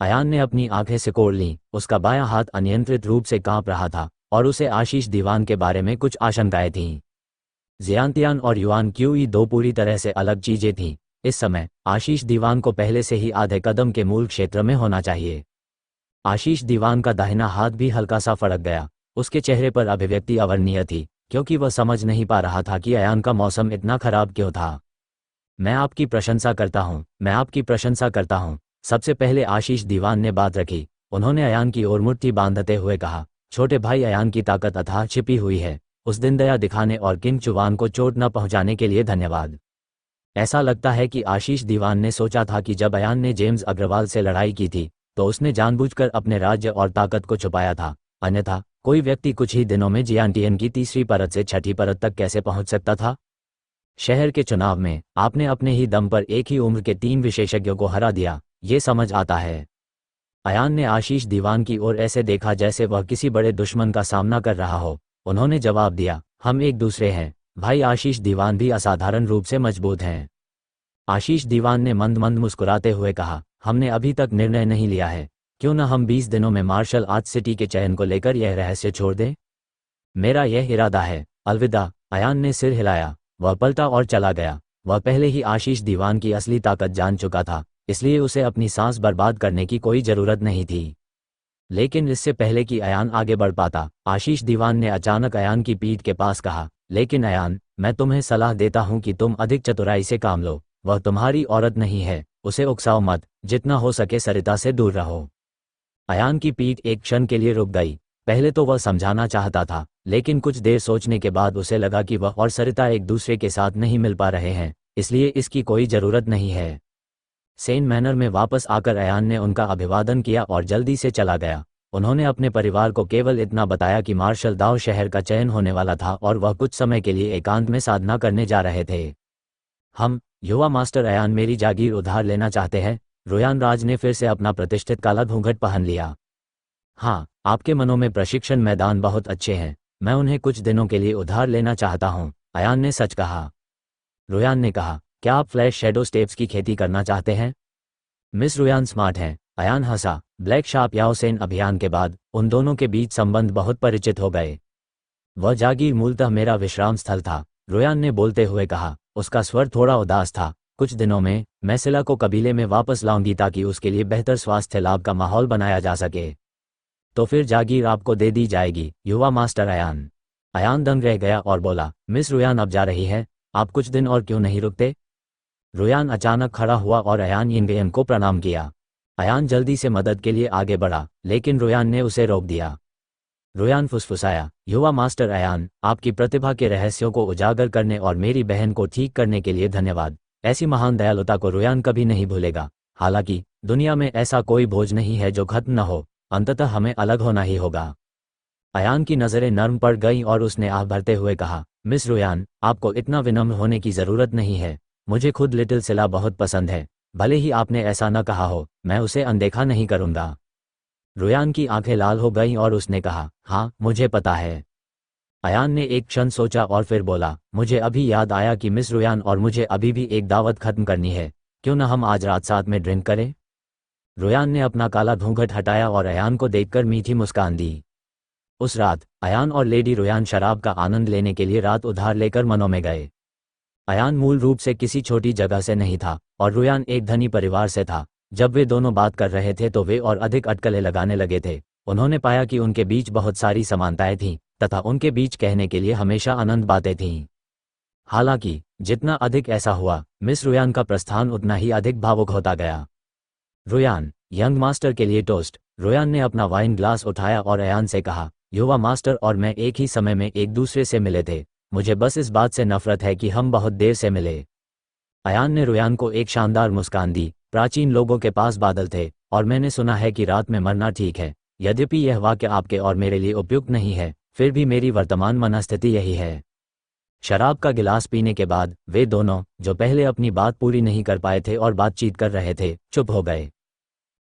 अयान ने अपनी आंखें सिकोड़ लीं। उसका बायां हाथ अनियंत्रित रूप से कांप रहा था और उसे आशीष दीवान के बारे में कुछ आशंकाएं थीं। जियांतियान और युआन क्यूई 2 पूरी तरह से अलग चीजें थीं। इस समय आशीष दीवान को पहले से ही आधे कदम के मूल क्षेत्र में होना चाहिए। आशीष दीवान का दाहिना हाथ भी हल्का सा फड़क गया। उसके चेहरे पर अभिव्यक्ति अवर्णनीय थी, क्योंकि वह समझ नहीं पा रहा था कि अयान का मौसम इतना खराब क्यों था। मैं आपकी प्रशंसा करता हूं, मैं आपकी प्रशंसा करता हूं। सबसे पहले आशीष दीवान ने बात रखी। उन्होंने अयान की ओर मुट्ठी बांधते हुए कहा, छोटे भाई, अयान की ताकत अथाह छिपी हुई है। उस दिन दया दिखाने और किंग चुवान को चोट न पहुंचाने के लिए धन्यवाद। ऐसा लगता है कि आशीष दीवान ने सोचा था कि जब अयान ने जेम्स अग्रवाल से लड़ाई की थी तो उसने जानबूझकर अपने राज्य और ताकत को छुपाया था। अन्यथा कोई व्यक्ति कुछ ही दिनों में जियांटियन की 3री परत से 6ठी परत तक कैसे पहुंच सकता था? शहर के चुनाव में आपने अपने ही दम पर एक ही उम्र के 3 विशेषज्ञों को हरा दिया, ये समझ आता है। अयान ने आशीष दीवान की ओर ऐसे देखा जैसे वह किसी बड़े दुश्मन का सामना कर रहा हो। उन्होंने जवाब दिया, हम एक दूसरे हैं भाई। आशीष दीवान भी असाधारण रूप से मजबूत हैं। आशीष दीवान ने मंद मंद मुस्कुराते हुए कहा, हमने अभी तक निर्णय नहीं लिया है। क्यों न हम 20 दिनों में मार्शल आर्ट सिटी के चयन को लेकर यह रहस्य छोड़ दें? मेरा यह इरादा है। अलविदा। अयान ने सिर हिलाया। वह पलटा और चला गया। वह पहले ही आशीष दीवान की असली ताकत जान चुका था, इसलिए उसे अपनी सांस बर्बाद करने की कोई जरूरत नहीं थी। लेकिन इससे पहले कि अयान आगे बढ़ पाता, आशीष दीवान ने अचानक अयान की पीठ के पास कहा, लेकिन अयान, मैं तुम्हें सलाह देता हूं कि तुम अधिक चतुराई से काम लो। वह तुम्हारी औरत नहीं है, उसे उकसाओ मत। जितना हो सके सरिता से दूर रहो। अयान की पीठ एक क्षण के लिए रुक गई। पहले तो वह समझाना चाहता था, लेकिन कुछ देर सोचने के बाद उसे लगा कि वह और सरिता एक दूसरे के साथ नहीं मिल पा रहे हैं, इसलिए इसकी कोई जरूरत नहीं है। सेन मैनर में वापस आकर अयान ने उनका अभिवादन किया और जल्दी से चला गया। उन्होंने अपने परिवार को केवल इतना बताया कि मार्शल दाव शहर का चयन होने वाला था और वह कुछ समय के लिए एकांत में साधना करने जा रहे थे। हम, युवा मास्टर अयान, मेरी जागीर उधार लेना चाहते हैं। रोयान राज ने फिर से अपना प्रतिष्ठित काला घूंघट पहन लिया। हाँ, आपके मनों में प्रशिक्षण मैदान बहुत अच्छे हैं। मैं उन्हें कुछ दिनों के लिए उधार लेना चाहता हूँ। अयान ने सच कहा। रोयान ने कहा, क्या आप फ्लैश शैडो स्टेप्स की खेती करना चाहते हैं? मिस रोयान स्मार्ट हैं। अयान हंसा। ब्लैक शार्प याओसेन अभियान के बाद उन दोनों के बीच संबंध बहुत परिचित हो गए। वह जागीर मूलतः मेरा विश्राम स्थल था, रोयान ने बोलते हुए कहा। उसका स्वर थोड़ा उदास था। कुछ दिनों में मैं सिला को कबीले में वापस लाऊंगी ताकि उसके लिए बेहतर स्वास्थ्य लाभ का माहौल बनाया जा सके। तो फिर जागीर आपको दे दी जाएगी, युवा मास्टर अयान। अयान दंग रह गया और बोला, मिस रोयान अब जा रही है, आप कुछ दिन और क्यों नहीं रुकते? रोयान अचानक खड़ा हुआ और अयान यिंगयन को प्रणाम किया। अयान जल्दी से मदद के लिए आगे बढ़ा, लेकिन रोयान ने उसे रोक दिया। रोयान फुसफुसाया, युवा मास्टर अयान, आपकी प्रतिभा के रहस्यों को उजागर करने और मेरी बहन को ठीक करने के लिए धन्यवाद। ऐसी महान दयालुता को रोयान कभी नहीं भूलेगा। हालांकि दुनिया में ऐसा कोई बोझ नहीं है जो खत्म न हो, अंततः हमें अलग होना ही होगा। अयान की नज़रें नर्म पड़ गईं और उसने आह भरते हुए कहा, मिस रोयान, आपको इतना विनम्र होने की ज़रूरत नहीं है। मुझे खुद लिटिल सिला बहुत पसंद है। भले ही आपने ऐसा न कहा हो, मैं उसे अनदेखा नहीं करूँगा। रोयान की आंखें लाल हो गईं और उसने कहा, हाँ मुझे पता है। अयान ने एक क्षण सोचा और फिर बोला, मुझे अभी याद आया कि मिस रोयान और मुझे अभी भी एक दावत खत्म करनी है। क्यों न हम आज रात साथ में ड्रिंक करें? रोयान ने अपना काला घूंघट हटाया और अयान को देखकर मीठी मुस्कान दी। उस रात अयान और लेडी रोयान शराब का आनंद लेने के लिए रात उधार लेकर मनों में गए। अयान मूल रूप से किसी छोटी जगह से नहीं था और रोयान एक धनी परिवार से था। जब वे दोनों बात कर रहे थे तो वे और अधिक अटकलें लगाने लगे थे। उन्होंने पाया कि उनके बीच बहुत सारी समानताएं थीं तथा उनके बीच कहने के लिए हमेशा अनंत बातें थीं। हालांकि जितना अधिक ऐसा हुआ, मिस रोयान का प्रस्थान उतना ही अधिक भावुक होता गया। रोयान, यंग मास्टर के लिए टोस्ट। रोयान ने अपना वाइन ग्लास उठाया और अयान से कहा, युवा मास्टर और मैं एक ही समय में एक दूसरे से मिले थे। मुझे बस इस बात से नफरत है कि हम बहुत देर से मिले। अयान ने रोयान को एक शानदार मुस्कान दी। प्राचीन लोगों के पास बादल थे और मैंने सुना है कि रात में मरना ठीक है। यद्यपि यह वाक्य आपके और मेरे लिए उपयुक्त नहीं है, फिर भी मेरी वर्तमान मनस्थिति यही है। शराब का गिलास पीने के बाद वे दोनों, जो पहले अपनी बात पूरी नहीं कर पाए थे और बातचीत कर रहे थे, चुप हो गए।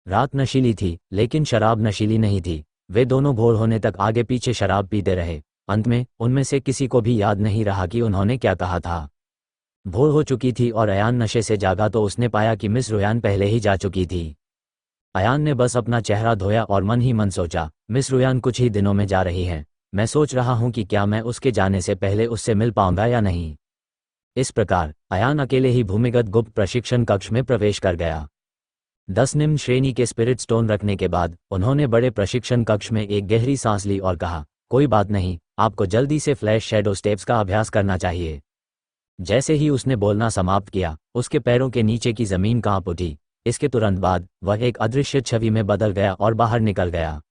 रात नशीली थी, लेकिन शराब नशीली नहीं थी। वे दोनों भोर होने तक आगे पीछे शराब पीते रहे। अंत में उनमें से किसी को भी याद नहीं रहा कि उन्होंने क्या कहा था। भोर हो चुकी थी और अयान नशे से जागा तो उसने पाया कि मिस रोयान पहले ही जा चुकी थी। अयान ने बस अपना चेहरा धोया और मन ही मन सोचा, मिस रोयान कुछ ही दिनों में जा रही हैं। मैं सोच रहा हूं कि क्या मैं उसके जाने से पहले उससे मिल पाऊंगा या नहीं। इस प्रकार अयान अकेले ही भूमिगत गुप्त प्रशिक्षण कक्ष में प्रवेश कर गया। 10 निम्न श्रेणी के स्पिरिट स्टोन रखने के बाद उन्होंने बड़े प्रशिक्षण कक्ष में एक गहरी सांस ली और कहा, कोई बात नहीं, आपको जल्दी से फ्लैश शैडो स्टेप्स का अभ्यास करना चाहिए। जैसे ही उसने बोलना समाप्त किया, उसके पैरों के नीचे की जमीन कांप उठी। इसके तुरंत बाद वह एक अदृश्य छवि में बदल गया और बाहर निकल गया।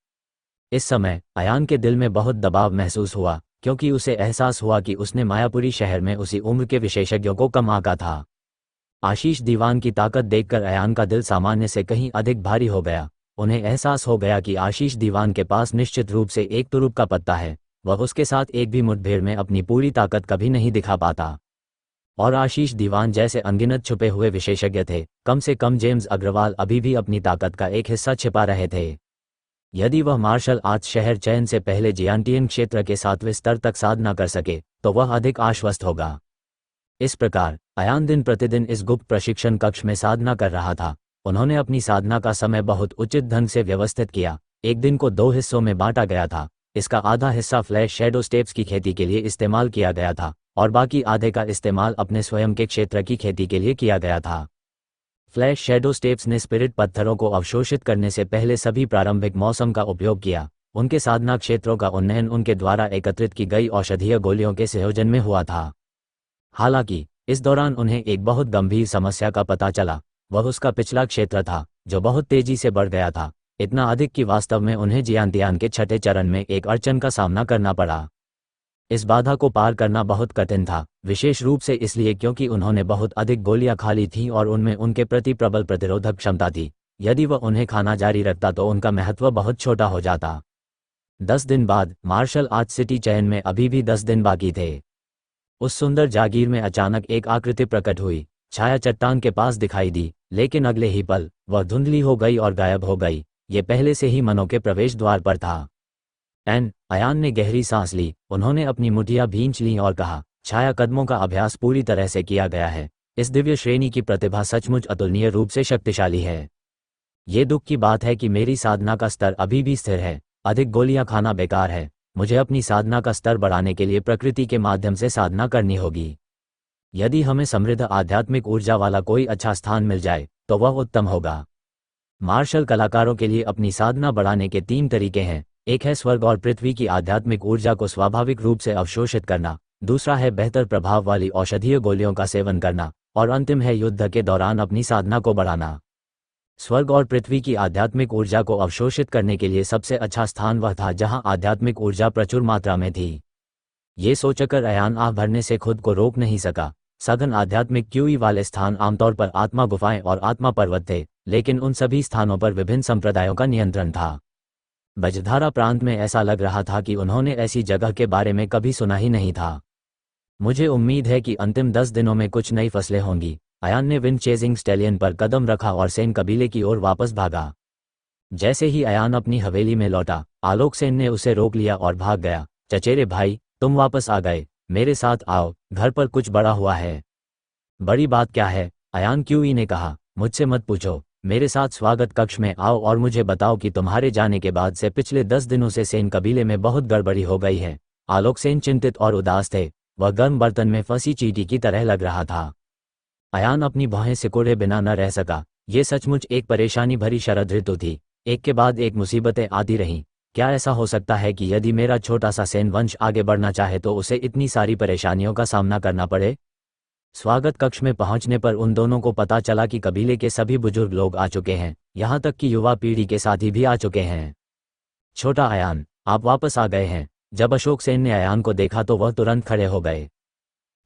इस समय अयान के दिल में बहुत दबाव महसूस हुआ, क्योंकि उसे एहसास हुआ कि उसने मायापुरी शहर में उसी उम्र के विशेषज्ञों को कम आंका था। आशीष दीवान की ताकत देखकर अयान का दिल सामान्य से कहीं अधिक भारी हो गया। उन्हें एहसास हो गया कि आशीष दीवान के पास निश्चित रूप से एक तुरुप का पत्ता है। वह उसके साथ एक भी मुठभेड़ में अपनी पूरी ताकत कभी नहीं दिखा पाता। और आशीष दीवान जैसे अनगिनत छुपे हुए विशेषज्ञ थे, कम से कम जेम्स अग्रवाल अभी भी अपनी ताकत का एक हिस्सा छिपा रहे थे। यदि वह मार्शल आर्ट्स शहर चयन से पहले जियांटियन क्षेत्र के 7वें स्तर तक साधना कर सके तो वह अधिक आश्वस्त होगा। इस प्रकार अयान दिन प्रतिदिन इस गुप्त प्रशिक्षण कक्ष में साधना कर रहा था। उन्होंने अपनी साधना का समय बहुत उचित ढंग से व्यवस्थित किया। एक दिन को 2 हिस्सों में बांटा गया था। इसका आधा हिस्सा फ्लैश शैडो स्टेप्स की खेती के लिए इस्तेमाल किया गया था और बाकी आधे का इस्तेमाल अपने स्वयं के क्षेत्र की खेती के लिए किया गया था। फ्लैश शैडो स्टेप्स ने स्पिरिट पत्थरों को अवशोषित करने से पहले सभी प्रारंभिक मौसम का उपयोग किया। उनके साधना क्षेत्रों का उन्नयन उनके द्वारा एकत्रित की गई औषधीय गोलियों के संयोजन में हुआ था। हालांकि इस दौरान उन्हें एक बहुत गंभीर समस्या का पता चला। वह उसका पिछला क्षेत्र था जो बहुत तेजी से बढ़ गया था, इतना अधिक कि वास्तव में उन्हें जियांतियान के 6ठे चरण में एक अड़चन का सामना करना पड़ा। इस बाधा को पार करना बहुत कठिन था, विशेष रूप से इसलिए क्योंकि उन्होंने बहुत अधिक गोलियां खा ली थीं और उनमें उनके प्रति प्रबल प्रतिरोधक क्षमता थी। यदि वह उन्हें खाना जारी रखता तो उनका महत्व बहुत छोटा हो जाता। 10 दिन बाद मार्शल आर्ट्स सिटी चयन में अभी भी 10 दिन बाकी थे। उस सुंदर जागीर में अचानक एक आकृति प्रकट हुई। छाया चट्टान के पास दिखाई दी, लेकिन अगले ही पल वह धुंधली हो गई और गायब हो गई। ये पहले से ही मनों के प्रवेश द्वार पर था। अयान ने गहरी सांस ली। उन्होंने अपनी मुठियां भींच लीं और कहा, छाया कदमों का अभ्यास पूरी तरह से किया गया है। इस दिव्य श्रेणी की प्रतिभा सचमुच अतुलनीय रूप से शक्तिशाली है। ये दुख की बात है कि मेरी साधना का स्तर अभी भी स्थिर है। अधिक गोलियां खाना बेकार है। मुझे अपनी साधना का स्तर बढ़ाने के लिए प्रकृति के माध्यम से साधना करनी होगी। यदि हमें समृद्ध आध्यात्मिक ऊर्जा वाला कोई अच्छा स्थान मिल जाए तो वह उत्तम होगा। मार्शल कलाकारों के लिए अपनी साधना बढ़ाने के 3 तरीके हैं। एक है स्वर्ग और पृथ्वी की आध्यात्मिक ऊर्जा को स्वाभाविक रूप से अवशोषित करना, दूसरा है बेहतर प्रभाव वाली औषधीय गोलियों का सेवन करना, और अंतिम है युद्ध के दौरान अपनी साधना को बढ़ाना। स्वर्ग और पृथ्वी की आध्यात्मिक ऊर्जा को अवशोषित करने के लिए सबसे अच्छा स्थान वह था जहां आध्यात्मिक ऊर्जा प्रचुर मात्रा में थी। ये सोचकर अयान आह भरने से खुद को रोक नहीं सका। सघन आध्यात्मिक क्यूई वाले स्थान आमतौर पर आत्मा गुफाएं और आत्मा पर्वत थे, लेकिन उन सभी स्थानों पर विभिन्न संप्रदायों का नियंत्रण था। बजधारा प्रांत में ऐसा लग रहा था कि उन्होंने ऐसी जगह के बारे में कभी सुना ही नहीं था। मुझे उम्मीद है कि अंतिम 10 दिनों में कुछ नई फसलें होंगी। अयान ने विंड चेजिंग स्टैलियन पर कदम रखा और सेन कबीले की ओर वापस भागा। जैसे ही अयान अपनी हवेली में लौटा, आलोक सेन ने उसे रोक लिया और भाग गया। चचेरे भाई, तुम वापस आ गए, मेरे साथ आओ, घर पर कुछ बड़ा हुआ है। बड़ी बात क्या है? अयान क्यूई ने कहा, मुझसे मत पूछो, मेरे साथ स्वागत कक्ष में आओ और मुझे बताओ कि तुम्हारे जाने के बाद से पिछले 10 दिनों से सेन कबीले में बहुत गड़बड़ी हो गई है। आलोक सेन चिंतित और उदास थे। वह गर्म बर्तन में फंसी चींटी की तरह लग रहा था। अयान अपनी भौहें सिकोड़े बिना न रह सका। ये सचमुच एक परेशानी भरी शरद ऋतु थी। एक के बाद एक मुसीबतें आती रहीं। क्या ऐसा हो सकता है कि यदि मेरा छोटा सा सेन वंश आगे बढ़ना चाहे तो उसे इतनी सारी परेशानियों का सामना करना पड़े? स्वागत कक्ष में पहुंचने पर उन दोनों को पता चला कि कबीले के सभी बुजुर्ग लोग आ चुके हैं, यहाँ तक कि युवा पीढ़ी के साथी भी आ चुके हैं। छोटा अयान, आप वापस आ गए हैं। जब अशोक सेन ने अयान को देखा तो वह तुरंत खड़े हो गए।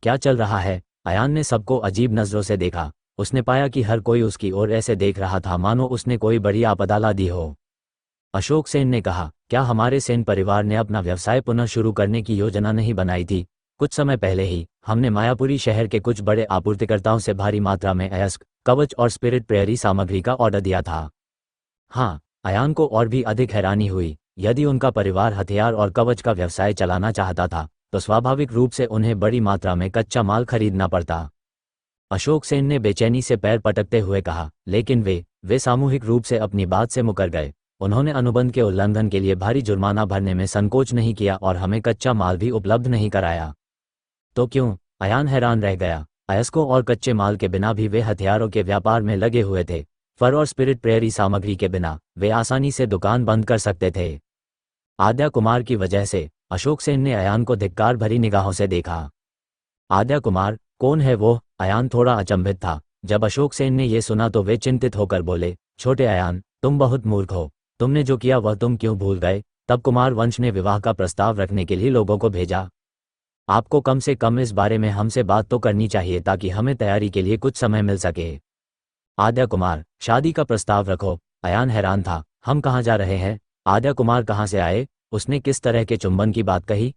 क्या चल रहा है? अयान ने सबको अजीब नजरों से देखा। उसने पाया कि हर कोई उसकी ओर ऐसे देख रहा था मानो उसने कोई बड़ी आपदा ला दी हो। अशोक सेन ने कहा, क्या हमारे सेन परिवार ने अपना व्यवसाय पुनः शुरू करने की योजना नहीं बनाई थी? कुछ समय पहले ही हमने मायापुरी शहर के कुछ बड़े आपूर्तिकर्ताओं से भारी मात्रा में अयस्क, कवच और स्पिरिट प्रेयरी सामग्री का ऑर्डर दिया था। हाँ, अयान को और भी अधिक हैरानी हुई। यदि उनका परिवार हथियार और कवच का व्यवसाय चलाना चाहता था तो स्वाभाविक रूप से उन्हें बड़ी मात्रा में कच्चा माल खरीदना पड़ता। अशोक सेन ने बेचैनी से पैर पटकते हुए कहा, लेकिन वे सामूहिक रूप से अपनी बात से मुकर गए। उन्होंने अनुबंध के उल्लंघन के लिए भारी जुर्माना भरने में संकोच नहीं किया और हमें कच्चा माल भी उपलब्ध नहीं कराया। तो क्यों? अयान हैरान रह गया। अयस्कों और कच्चे माल के बिना भी वे हथियारों के व्यापार में लगे हुए थे। फर और स्पिरिट प्रेयरी सामग्री के बिना वे आसानी से दुकान बंद कर सकते थे। आद्या कुमार की वजह से अशोक सेन ने अयान को धिक्कार भरी निगाहों से देखा। आद्या कुमार? कौन है वो? अयान थोड़ा अचंभित था। जब अशोक सेन ने यह सुना तो वे चिंतित होकर बोले, छोटे अयान, तुम बहुत मूर्ख हो। तुमने जो किया वह तुम क्यों भूल गए? तब कुमार वंश ने विवाह का प्रस्ताव रखने के लिए लोगों को भेजा। आपको कम से कम इस बारे में हमसे बात तो करनी चाहिए ताकि हमें तैयारी के लिए कुछ समय मिल सके। आद्या कुमार, शादी का प्रस्ताव रखो? अयान हैरान था। हम कहाँ जा रहे हैं? आद्या कुमार कहाँ से आए? उसने किस तरह के चुंबन की बात कही?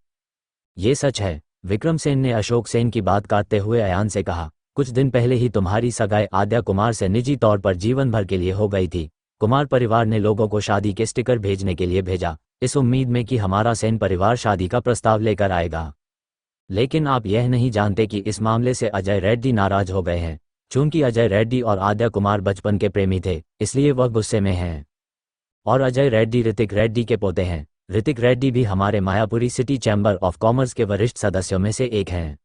ये सच है, विक्रम सेन ने अशोक सेन की बात काटते हुए अयान से कहा। कुछ दिन पहले ही तुम्हारी सगाई आद्या कुमार से निजी तौर पर जीवन भर के लिए हो गई थी। कुमार परिवार ने लोगों को शादी के स्टिकर भेजने के लिए भेजा, इस उम्मीद में कि हमारा सेन परिवार शादी का प्रस्ताव लेकर आएगा। लेकिन आप यह नहीं जानते कि इस मामले से अजय रेड्डी नाराज हो गए हैं। चूंकि अजय रेड्डी और आद्या कुमार बचपन के प्रेमी थे, इसलिए वह गुस्से में हैं। और अजय रेड्डी ऋतिक रेड्डी के पोते हैं। ऋतिक रेड्डी भी हमारे Mayapuri city chamber of commerce के वरिष्ठ सदस्यों में से एक हैं।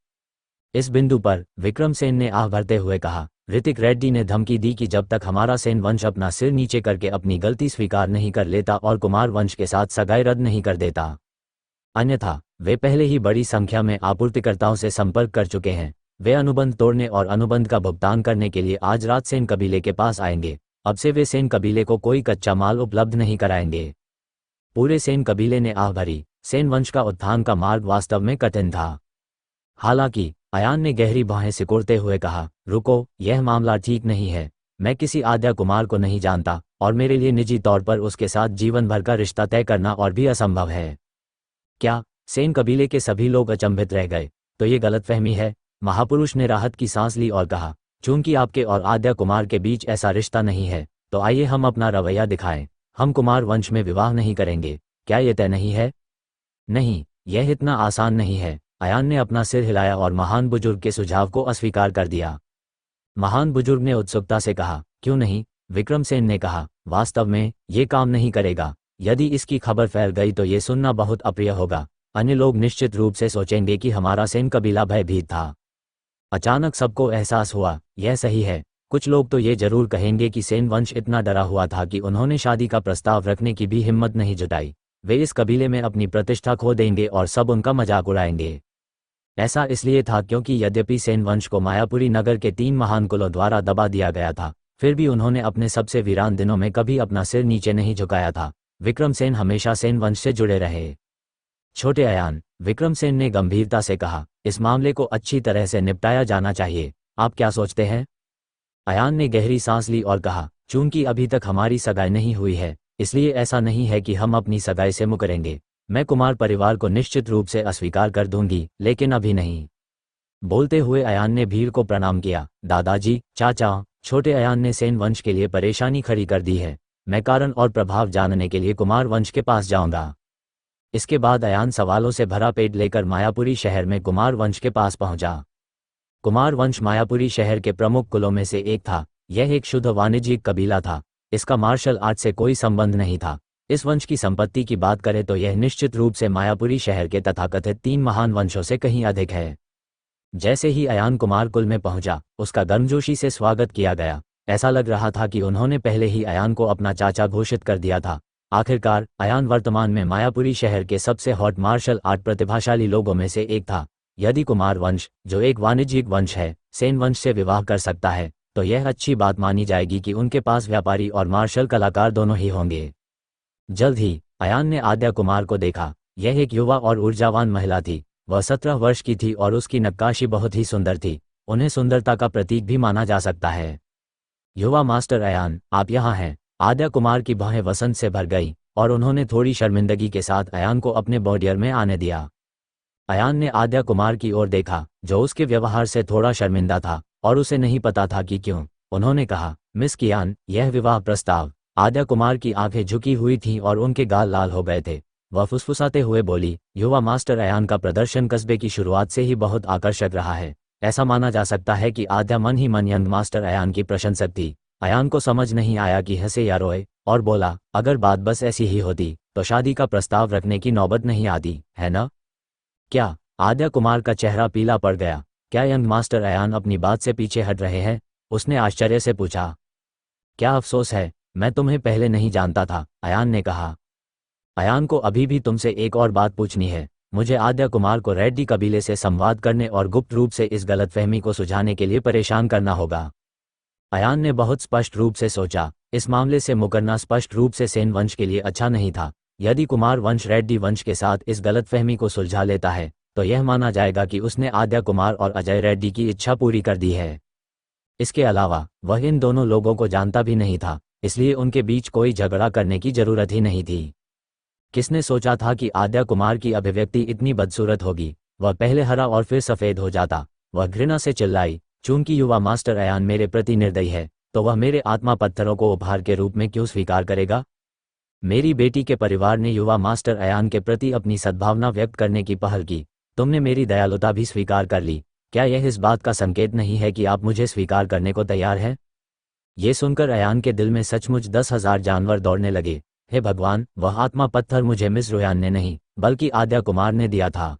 इस बिंदु पर विक्रम सेन ने आह भरते हुए कहा, ऋतिक रेड्डी ने धमकी दी कि जब तक हमारा सेन वंश अपना सिर नीचे करके अपनी गलती स्वीकार नहीं कर लेता और कुमार वंश के साथ सगाई रद्द नहीं कर देता, अन्यथा वे पहले ही बड़ी संख्या में आपूर्तिकर्ताओं से संपर्क कर चुके हैं। वे अनुबंध तोड़ने और अनुबंध का भुगतान करने के लिए आज रात सेन कबीले के पास आएंगे। अब से वे सेन कबीले को कोई कच्चा माल उपलब्ध नहीं कराएंगे। पूरे सेन कबीले ने आह भरी। सेन वंश का उत्थान का मार्ग वास्तव में कठिन था। हालांकि अयान ने गहरी बाहें सिकोड़ते हुए कहा, रुको, यह मामला ठीक नहीं है। मैं किसी आद्या कुमार को नहीं जानता और मेरे लिए निजी तौर पर उसके साथ जीवन भर का रिश्ता तय करना और भी असंभव है। क्या? सेन कबीले के सभी लोग अचंभित रह गए। तो ये गलतफहमी है। महापुरुष ने राहत की सांस ली और कहा, चूंकि आपके और आद्या कुमार के बीच ऐसा रिश्ता नहीं है तो आइए हम अपना रवैया दिखाएं। हम कुमार वंश में विवाह नहीं करेंगे। क्या ये तय नहीं है? नहीं, यह इतना आसान नहीं है। अयान ने अपना सिर हिलाया और महान बुजुर्ग के सुझाव को अस्वीकार कर दिया। महान बुजुर्ग ने उत्सुकता से कहा, क्यों नहीं? विक्रमसेन ने कहा, वास्तव में ये काम नहीं करेगा। यदि इसकी खबर फैल गई तो ये सुनना बहुत अप्रिय होगा। अन्य लोग निश्चित रूप से सोचेंगे कि हमारा सेन कबीला भयभीत था। अचानक सबको एहसास हुआ, यह सही है। कुछ लोग तो ये जरूर कहेंगे कि सेन वंश इतना डरा हुआ था कि उन्होंने शादी का प्रस्ताव रखने की भी हिम्मत नहीं जुटाई। वे इस कबीले में अपनी प्रतिष्ठा खो देंगे और सब उनका मजाक उड़ाएंगे। ऐसा इसलिए था क्योंकि यद्यपि सेन वंश को मायापुरी नगर के 3 महान कुलों द्वारा दबा दिया गया था, फिर भी उन्होंने अपने सबसे वीरान दिनों में कभी अपना सिर नीचे नहीं झुकाया था। विक्रमसेन हमेशा सेन वंश से जुड़े रहे। छोटे अयान, विक्रमसेन ने गंभीरता से कहा, इस मामले को अच्छी तरह से निपटाया जाना चाहिए। आप क्या सोचते हैं? अयान ने गहरी सांस ली और कहा, चूंकि अभी तक हमारी सगाई नहीं हुई है, इसलिए ऐसा नहीं है कि हम अपनी सगाई से मुकरेंगे। मैं कुमार परिवार को निश्चित रूप से अस्वीकार कर दूंगी, लेकिन अभी नहीं। बोलते हुए अयान ने भीड़ को प्रणाम किया। दादाजी, चाचा। छोटे अयान ने सेन वंश के लिए परेशानी खड़ी कर दी है। मैं कारण और प्रभाव जानने के लिए कुमार वंश के पास जाऊंगा। इसके बाद अयान सवालों से भरा पेट लेकर मायापुरी शहर में कुमार वंश के पास पहुंचा। कुमार वंश मायापुरी शहर के प्रमुख कुलों में से एक था। यह एक शुद्ध वाणिज्यिक कबीला था। इसका मार्शल आर्ट से कोई संबंध नहीं था। इस वंश की संपत्ति की बात करें तो यह निश्चित रूप से मायापुरी शहर के तथाकथित 3 महान वंशों से कहीं अधिक है। जैसे ही अयान कुमार कुल में पहुंचा, उसका गर्मजोशी से स्वागत किया गया। ऐसा लग रहा था कि उन्होंने पहले ही अयान को अपना चाचा घोषित कर दिया था। आखिरकार अयान वर्तमान में मायापुरी शहर के सबसे हॉट मार्शल आर्ट प्रतिभाशाली लोगों में से एक था। यदि कुमार वंश, जो एक वाणिज्यिक वंश है, सेन वंश से विवाह कर सकता है, तो यह अच्छी बात मानी जाएगी कि उनके पास व्यापारी और मार्शल कलाकार दोनों ही होंगे। जल्द ही अयान ने आद्या कुमार को देखा। यह एक युवा और ऊर्जावान महिला थी। वह 17 वर्ष की थी और उसकी नक्काशी बहुत ही सुंदर थी। उन्हें सुंदरता का प्रतीक भी माना जा सकता है। युवा मास्टर अयान, आप यहाँ हैं। आद्या कुमार की बाहें वसंत से भर गई और उन्होंने थोड़ी शर्मिंदगी के साथ अयान को अपने बॉर्डियर में आने दिया। अयान ने आद्या कुमार की ओर देखा, जो उसके व्यवहार से थोड़ा शर्मिंदा था और उसे नहीं पता था कि क्यों। उन्होंने कहा, मिस कियान, यह विवाह प्रस्ताव। आद्या कुमार की आंखें झुकी हुई थीं और उनके गाल लाल हो गए थे। वह फुसफुसाते हुए बोली, युवा मास्टर अयान का प्रदर्शन कस्बे की शुरुआत से ही बहुत आकर्षक रहा है। ऐसा माना जा सकता है कि आद्या मन ही मन यंग मास्टर अयान की प्रशंसक थी। अयान को समझ नहीं आया कि हंसे या रोए, और बोला, अगर बात बस ऐसी ही होती तो शादी का प्रस्ताव रखने की नौबत नहीं आती, है ना? क्या? आद्या कुमार का चेहरा पीला पड़ गया। क्या यंग मास्टर अयान अपनी बात से पीछे हट रहे हैं? उसने आश्चर्य से पूछा। क्या अफसोस है, मैं तुम्हें पहले नहीं जानता था, अयान ने कहा। अयान को अभी भी तुमसे एक और बात पूछनी है। मुझे आद्या कुमार को रेड्डी कबीले से संवाद करने और गुप्त रूप से इस गलतफहमी को सुझाने के लिए परेशान करना होगा। अयान ने बहुत स्पष्ट रूप से सोचा। इस मामले से मुकरना स्पष्ट रूप से सेन वंश के लिए अच्छा नहीं था। यदि कुमार वंश रेड्डी वंश के साथ इस गलतफहमी को सुलझा लेता है, तो यह माना जाएगा कि उसने आद्या कुमार और अजय रेड्डी की इच्छा पूरी कर दी है। इसके अलावा वह इन दोनों लोगों को जानता भी नहीं था, इसलिए उनके बीच कोई झगड़ा करने की जरूरत ही नहीं थी। किसने सोचा था कि आद्या कुमार की अभिव्यक्ति इतनी बदसूरत होगी? वह पहले हरा और फिर सफ़ेद हो जाता। वह घृणा से चिल्लाई, चूंकि युवा मास्टर अयान मेरे प्रति निर्दयी है, तो वह मेरे आत्मा पत्थरों को उपहार के रूप में क्यों स्वीकार करेगा? मेरी बेटी के परिवार ने युवा मास्टर अयान के प्रति अपनी सद्भावना व्यक्त करने की पहल की। तुमने मेरी दयालुता भी स्वीकार कर ली। क्या यह इस बात का संकेत नहीं है कि आप मुझे स्वीकार करने को तैयार हैं? ये सुनकर अयान के दिल में सचमुच 10,000 जानवर दौड़ने लगे। हे भगवान, वह आत्मा पत्थर मुझे मिस रोयान ने नहीं, बल्कि आद्या कुमार ने दिया था।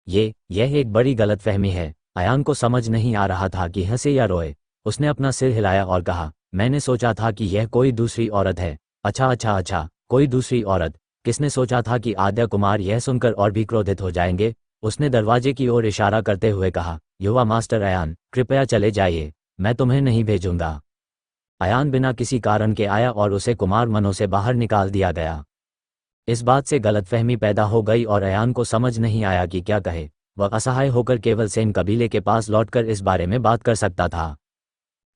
यह एक बड़ी गलतफहमी है। अयान को समझ नहीं आ रहा था कि हंसे या रोए। उसने अपना सिर हिलाया और कहा, मैंने सोचा था कि यह कोई दूसरी औरत है। अच्छा, कोई दूसरी औरत? किसने सोचा था कि आद्या कुमार यह सुनकर और भी क्रोधित हो जाएंगे? उसने दरवाजे की ओर इशारा करते हुए कहा, युवा मास्टर अयान, कृपया चले जाइए, मैं तुम्हें नहीं भेजूंगा। अयान बिना किसी कारण के आया और उसे कुमार मनों से बाहर निकाल दिया गया। इस बात से गलतफहमी पैदा हो गई और अयान को समझ नहीं आया कि क्या कहे। वह असहाय होकर केवल सेन कबीले के पास लौटकर इस बारे में बात कर सकता था।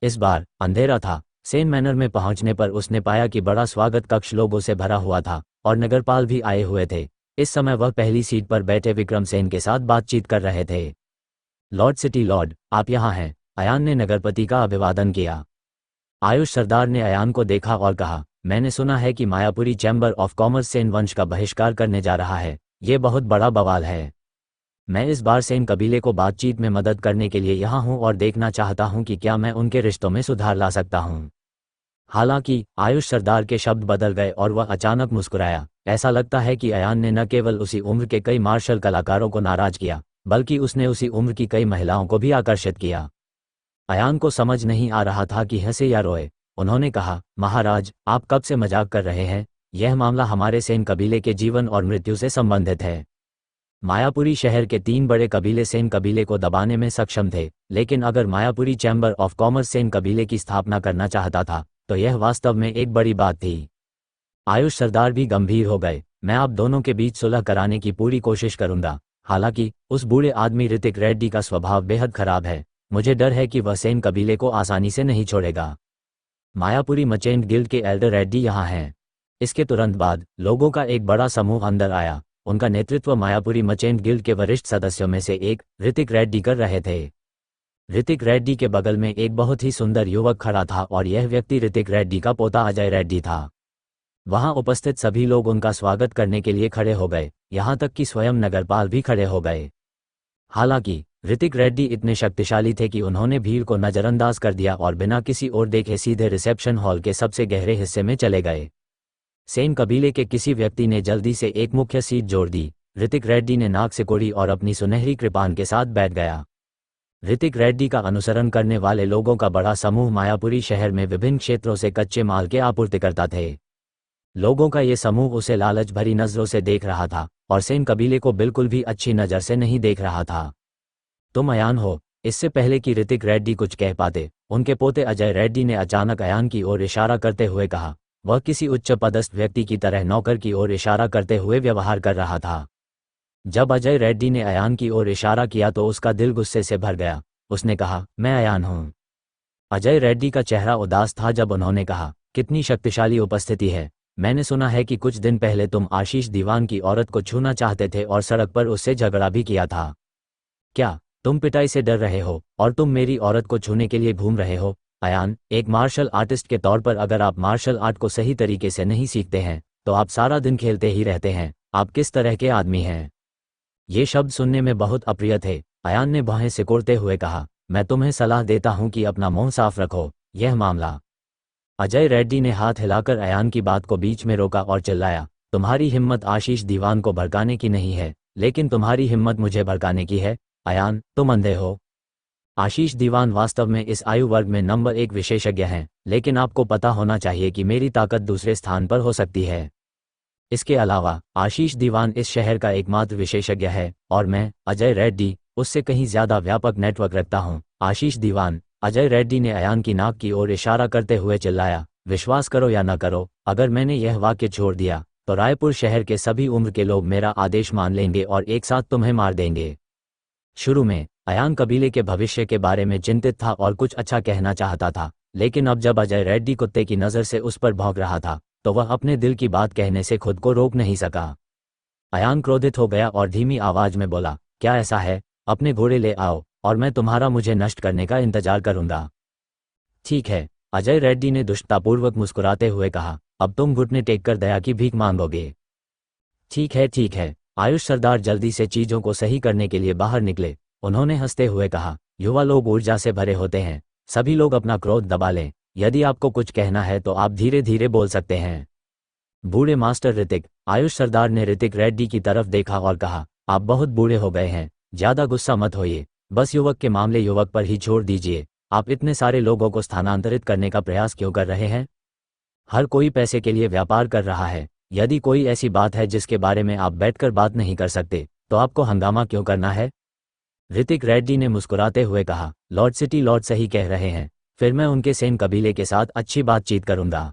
इस बार अंधेरा था। सेन मैनर में पहुंचने पर उसने पाया कि बड़ा स्वागत कक्ष लोगों से भरा हुआ था और नगरपाल भी आए हुए थे। इस समय वह पहली सीट पर बैठे विक्रमसेन के साथ बातचीत कर रहे थे। लॉर्ड सिटी लॉर्ड, आप यहाँ हैं। अयान ने नगरपति का अभिवादन किया। आयुष सरदार ने अयान को देखा और कहा, मैंने सुना है कि Mayapuri chamber of commerce Sen वंश का बहिष्कार करने जा रहा है। ये बहुत बड़ा बवाल है। मैं इस बार सेन कबीले को बातचीत में मदद करने के लिए यहाँ हूँ और देखना चाहता हूँ कि क्या मैं उनके रिश्तों में सुधार ला सकता हूँ। हालांकि आयुष सरदार के शब्द बदल गए और वह अचानक मुस्कुराया। ऐसा लगता है कि अयान ने न केवल उसी उम्र के कई मार्शल कलाकारों को नाराज किया, बल्कि उसने उसी उम्र की कई महिलाओं को भी आकर्षित किया। अयान को समझ नहीं आ रहा था कि हंसे या रोए। उन्होंने कहा, महाराज, आप कब से मजाक कर रहे हैं? यह मामला हमारे सेन कबीले के जीवन और मृत्यु से संबंधित है। मायापुरी शहर के 3 बड़े कबीले सेन कबीले को दबाने में सक्षम थे, लेकिन अगर Mayapuri chamber of commerce Sen कबीले की स्थापना करना चाहता था तो यह वास्तव में एक बड़ी बात थी। आयुष सरदार भी गंभीर हो गए। मैं आप दोनों के बीच सुलह कराने की पूरी कोशिश करूंगा। हालांकि उस बूढ़े आदमी ऋतिक रेड्डी का स्वभाव बेहद खराब है। मुझे डर है कि वह सेन कबीले को आसानी से नहीं छोड़ेगा। मायापुरी मर्चेंट गिल्ड के एल्डर रेड्डी यहाँ हैं। इसके तुरंत बाद लोगों का एक बड़ा समूह अंदर आया। उनका नेतृत्व मायापुरी मर्चेंट गिल्ड के वरिष्ठ सदस्यों में से एक ऋतिक रेड्डी कर रहे थे। ऋतिक रेड्डी के बगल में एक बहुत ही सुंदर युवक खड़ा था और यह व्यक्ति ऋतिक रेड्डी का पोता अजय रेड्डी था। वहां उपस्थित सभी लोग उनका स्वागत करने के लिए खड़े हो गए, यहां तक कि स्वयं नगरपाल भी खड़े हो गए। हालांकि ऋतिक रेड्डी इतने शक्तिशाली थे कि उन्होंने भीड़ को नजरअंदाज कर दिया और बिना किसी और देखे सीधे रिसेप्शन हॉल के सबसे गहरे हिस्से में चले गए। सेन कबीले के किसी व्यक्ति ने जल्दी से एक मुख्य सीट जोड़ दी। ऋतिक रेड्डी ने नाक सिकोड़ी और अपनी सुनहरी कृपान के साथ बैठ गया। ऋतिक रेड्डी का अनुसरण करने वाले लोगों का बड़ा समूह मायापुरी शहर में विभिन्न क्षेत्रों से कच्चे माल के आपूर्तिकर्ता थे। लोगों का ये समूह उसे लालच भरी नजरों से देख रहा था और सेन कबीले को बिल्कुल भी अच्छी नज़र से नहीं देख रहा था। तुम अयान हो? इससे पहले कि ऋतिक रेड्डी कुछ कह पाते, उनके पोते अजय रेड्डी ने अचानक अयान की ओर इशारा करते हुए कहा। वह किसी उच्च पदस्थ व्यक्ति की तरह नौकर की ओर इशारा करते हुए व्यवहार कर रहा था। जब अजय रेड्डी ने अयान की ओर इशारा किया तो उसका दिल गुस्से से भर गया। उसने कहा, मैं अयान हूं। अजय रेड्डी का चेहरा उदास था जब उन्होंने कहा, कितनी शक्तिशाली उपस्थिति है। मैंने सुना है कि कुछ दिन पहले तुम आशीष दीवान की औरत को छूना चाहते थे और सड़क पर उससे झगड़ा भी किया था। क्या तुम पिटाई से डर रहे हो और तुम मेरी औरत को छूने के लिए घूम रहे हो? अयान, एक मार्शल आर्टिस्ट के तौर पर अगर आप मार्शल आर्ट को सही तरीके से नहीं सीखते हैं तो आप सारा दिन खेलते ही रहते हैं। आप किस तरह के आदमी हैं? ये शब्द सुनने में बहुत अप्रिय थे। अयान ने बाहें सिकोड़ते हुए कहा, मैं तुम्हें सलाह देता हूं कि अपना मुंह साफ रखो। यह मामला। अजय रेड्डी ने हाथ हिलाकर अयान की बात को बीच में रोका और चिल्लाया, तुम्हारी हिम्मत आशीष दीवान को भड़काने की नहीं है, लेकिन तुम्हारी हिम्मत मुझे भड़काने की है। अयान, तुम अंधे हो। आशीष दीवान वास्तव में इस आयु वर्ग में नंबर 1 विशेषज्ञ हैं, लेकिन आपको पता होना चाहिए कि मेरी ताकत दूसरे स्थान पर हो सकती है। इसके अलावा आशीष दीवान इस शहर का एकमात्र विशेषज्ञ है और मैं, अजय रेड्डी, उससे कहीं ज्यादा व्यापक नेटवर्क रखता हूं। आशीष दीवान। अजय रेड्डी ने अयान की नाक की ओर इशारा करते हुए चिल्लाया, विश्वास करो या न करो, अगर मैंने यह वाक्य छोड़ दिया तो रायपुर शहर के सभी उम्र के लोग मेरा आदेश मान लेंगे और एक साथ तुम्हें मार देंगे। शुरू में अयान कबीले के भविष्य के बारे में चिंतित था और कुछ अच्छा कहना चाहता था, लेकिन अब जब अजय रेड्डी कुत्ते की नज़र से उस पर भौंक रहा था तो वह अपने दिल की बात कहने से खुद को रोक नहीं सका। अयान क्रोधित हो गया और धीमी आवाज में बोला, क्या ऐसा है? अपने घोड़े ले आओ और मैं तुम्हारा मुझे नष्ट करने का इंतजार करूंगा। ठीक है, अजय रेड्डी ने दुष्टतापूर्वक मुस्कुराते हुए कहा, अब तुम घुटने टेक कर दया की भीख मांगोगे। ठीक है, ठीक है। आयुष सरदार जल्दी से चीजों को सही करने के लिए बाहर निकले। उन्होंने हंसते हुए कहा, युवा लोग ऊर्जा से भरे होते हैं, सभी लोग अपना क्रोध दबा लें। यदि आपको कुछ कहना है तो आप धीरे धीरे बोल सकते हैं। बूढ़े मास्टर ऋतिक। आयुष सरदार ने ऋतिक रेड्डी की तरफ देखा और कहा, आप बहुत बूढ़े हो गए हैं, ज्यादा गुस्सा मत होइए, बस युवक के मामले युवक पर ही छोड़ दीजिए। आप इतने सारे लोगों को स्थानांतरित करने का प्रयास क्यों कर रहे हैं? हर कोई पैसे के लिए व्यापार कर रहा है। यदि कोई ऐसी बात है जिसके बारे में आप बैठकर बात नहीं कर सकते तो आपको हंगामा क्यों करना है? ऋतिक रेड्डी ने मुस्कुराते हुए कहा, लॉर्ड सिटी लॉर्ड सही कह रहे हैं, फिर मैं उनके सेन कबीले के साथ अच्छी बातचीत करूंगा।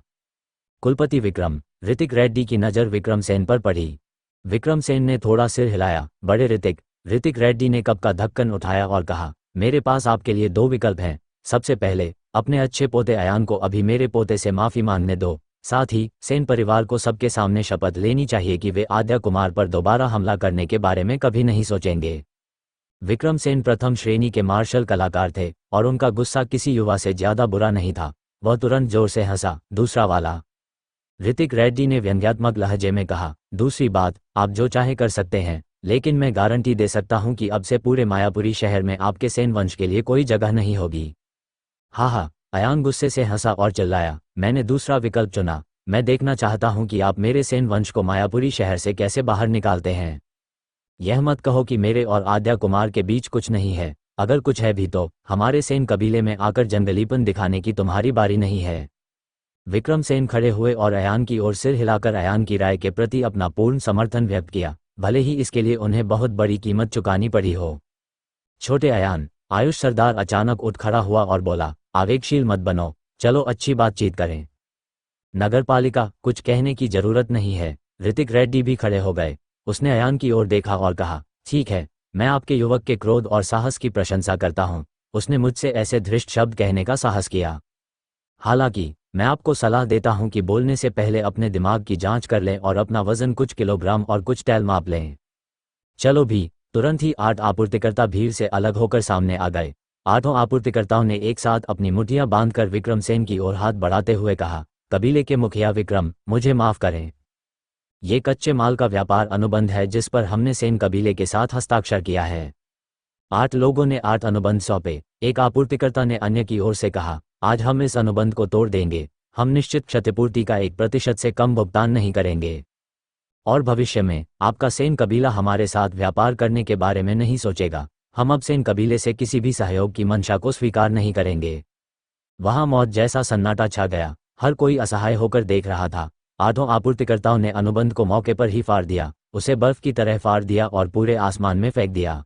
कुलपति विक्रम। ऋतिक रेड्डी की नज़र विक्रम सेन पर पड़ी। विक्रम सेन ने थोड़ा सिर हिलाया। बड़े ऋतिक। ऋतिक रेड्डी ने कप का ढक्कन उठाया और कहा, मेरे पास आपके लिए 2 विकल्प हैं। सबसे पहले, अपने अच्छे पोते अयान को अभी मेरे पोते से माफी मांगने दो। साथ ही सेन परिवार को सबके सामने शपथ लेनी चाहिए कि वे आद्या कुमार पर दोबारा हमला करने के बारे में कभी नहीं सोचेंगे। विक्रम सेन प्रथम श्रेणी के मार्शल कलाकार थे और उनका गुस्सा किसी युवा से ज्यादा बुरा नहीं था। वह तुरंत जोर से हंसा। दूसरा वाला। ऋतिक रेड्डी ने व्यंग्यात्मक लहजे में कहा, दूसरी बात, आप जो चाहे कर सकते हैं, लेकिन मैं गारंटी दे सकता हूं कि अब से पूरे मायापुरी शहर में आपके सेन वंश के लिए कोई जगह नहीं होगी। हाँ, अयान गुस्से से हंसा और चिल्लाया, मैंने दूसरा विकल्प चुना। मैं देखना चाहता हूं कि आप मेरे सेन वंश को मायापुरी शहर से कैसे बाहर निकालते हैं। यह मत कहो कि मेरे और आद्या कुमार के बीच कुछ नहीं है। अगर कुछ है भी तो हमारे सेन कबीले में आकर जंगलीपन दिखाने की तुम्हारी बारी नहीं है। विक्रम सेन खड़े हुए और अयान की ओर सिर हिलाकर अयान की राय के प्रति अपना पूर्ण समर्थन व्यक्त किया, भले ही इसके लिए उन्हें बहुत बड़ी कीमत चुकानी पड़ी हो। छोटे अयान, आयुष सरदार अचानक उठ खड़ा हुआ और बोला, आवेगशील मत बनो, चलो अच्छी बातचीत करें। नगरपालिका, कुछ कहने की जरूरत नहीं है। ऋतिक रेड्डी भी खड़े हो गए। उसने अयान की ओर देखा और कहा, ठीक है, मैं आपके युवक के क्रोध और साहस की प्रशंसा करता हूं। उसने मुझसे ऐसे धृष्ट शब्द कहने का साहस किया। हालांकि मैं आपको सलाह देता हूं कि बोलने से पहले अपने दिमाग की जांच कर लें और अपना वजन कुछ किलोग्राम और कुछ टैल माप लें। चलो भी। तुरंत ही 8 आपूर्तिकर्ता भीड़ से अलग होकर सामने आ गए। 8 आपूर्तिकर्ताओं ने एक साथ अपनी मुठ्ठियां बांधकर विक्रम सेन की ओर हाथ बढ़ाते हुए कहा, कबीले के मुखिया विक्रम, मुझे माफ करें। ये कच्चे माल का व्यापार अनुबंध है जिस पर हमने सेन कबीले के साथ हस्ताक्षर किया है। 8 लोगों ने 8 अनुबंध सौंपे। एक आपूर्तिकर्ता ने अन्य की ओर से कहा, आज हम इस अनुबंध को तोड़ देंगे। हम निश्चित क्षतिपूर्ति का 1% से कम भुगतान नहीं करेंगे। और भविष्य में आपका सेन कबीला हमारे साथ व्यापार करने के बारे में नहीं सोचेगा। हम अब सेन कबीले से किसी भी सहयोग की मंशा को स्वीकार नहीं करेंगे। वहां मौत जैसा सन्नाटा छा गया। हर कोई असहाय होकर देख रहा था। 8 आपूर्तिकर्ताओं ने अनुबंध को मौके पर ही फाड़ दिया, उसे बर्फ की तरह फाड़ दिया और पूरे आसमान में फेंक दिया।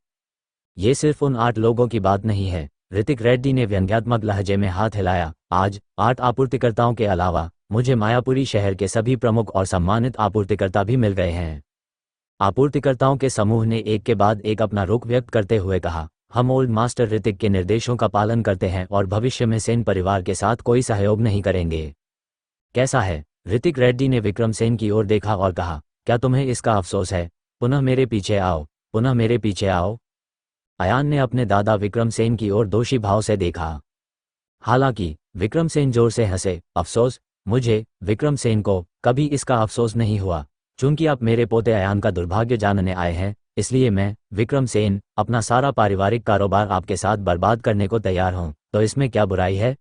ये सिर्फ उन 8 लोगों की बात नहीं है। ऋतिक रेड्डी ने व्यंग्यात्मक लहजे में हाथ हिलाया। आज 8 आपूर्तिकर्ताओं के अलावा मुझे मायापुरी शहर के सभी प्रमुख और सम्मानित आपूर्तिकर्ता भी मिल गए हैं। आपूर्तिकर्ताओं के समूह ने एक के बाद एक अपना रुख व्यक्त करते हुए कहा, हम ओल्ड मास्टर ऋतिक के निर्देशों का पालन करते हैं और भविष्य में सेन परिवार के साथ कोई सहयोग नहीं करेंगे। कैसा है? ऋतिक रेड्डी ने विक्रम सेन की ओर देखा और कहा, क्या तुम्हें इसका अफसोस है? पुनः मेरे पीछे आओ, पुनः मेरे पीछे आओ। अयान ने अपने दादा विक्रम सेन की ओर दोषी भाव से देखा। हालांकि विक्रम सेन जोर से हंसे, अफसोस? मुझे, विक्रम सेन को, कभी इसका अफसोस नहीं हुआ। चूंकि आप मेरे पोते अयान का दुर्भाग्य जानने आए हैं, इसलिए मैं, विक्रम सेन, अपना सारा पारिवारिक कारोबार आपके साथ बर्बाद करने को तैयार हूं। तो इसमें क्या बुराई है?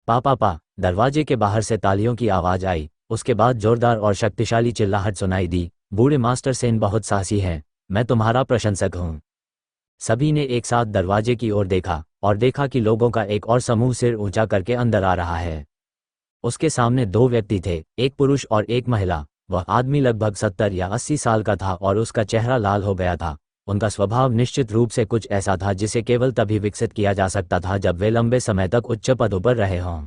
पापा, दरवाजे के बाहर से तालियों की आवाज आई। उसके बाद जोरदार और शक्तिशाली चिल्लाहट सुनाई दी, बूढ़े मास्टर सेन बहुत साहसी हैं, मैं तुम्हारा प्रशंसक हूं। सभी ने एक साथ दरवाजे की ओर देखा और देखा कि लोगों का एक और समूह सिर ऊंचा करके अंदर आ रहा है। उसके सामने 2 व्यक्ति थे, एक पुरुष और एक महिला। वह आदमी लगभग 70 या 80 साल का था और उसका चेहरा लाल हो गया था। उनका स्वभाव निश्चित रूप से कुछ ऐसा था जिसे केवल तभी विकसित किया जा सकता था जब वे लंबे समय तक उच्च पदों पर रहे हों।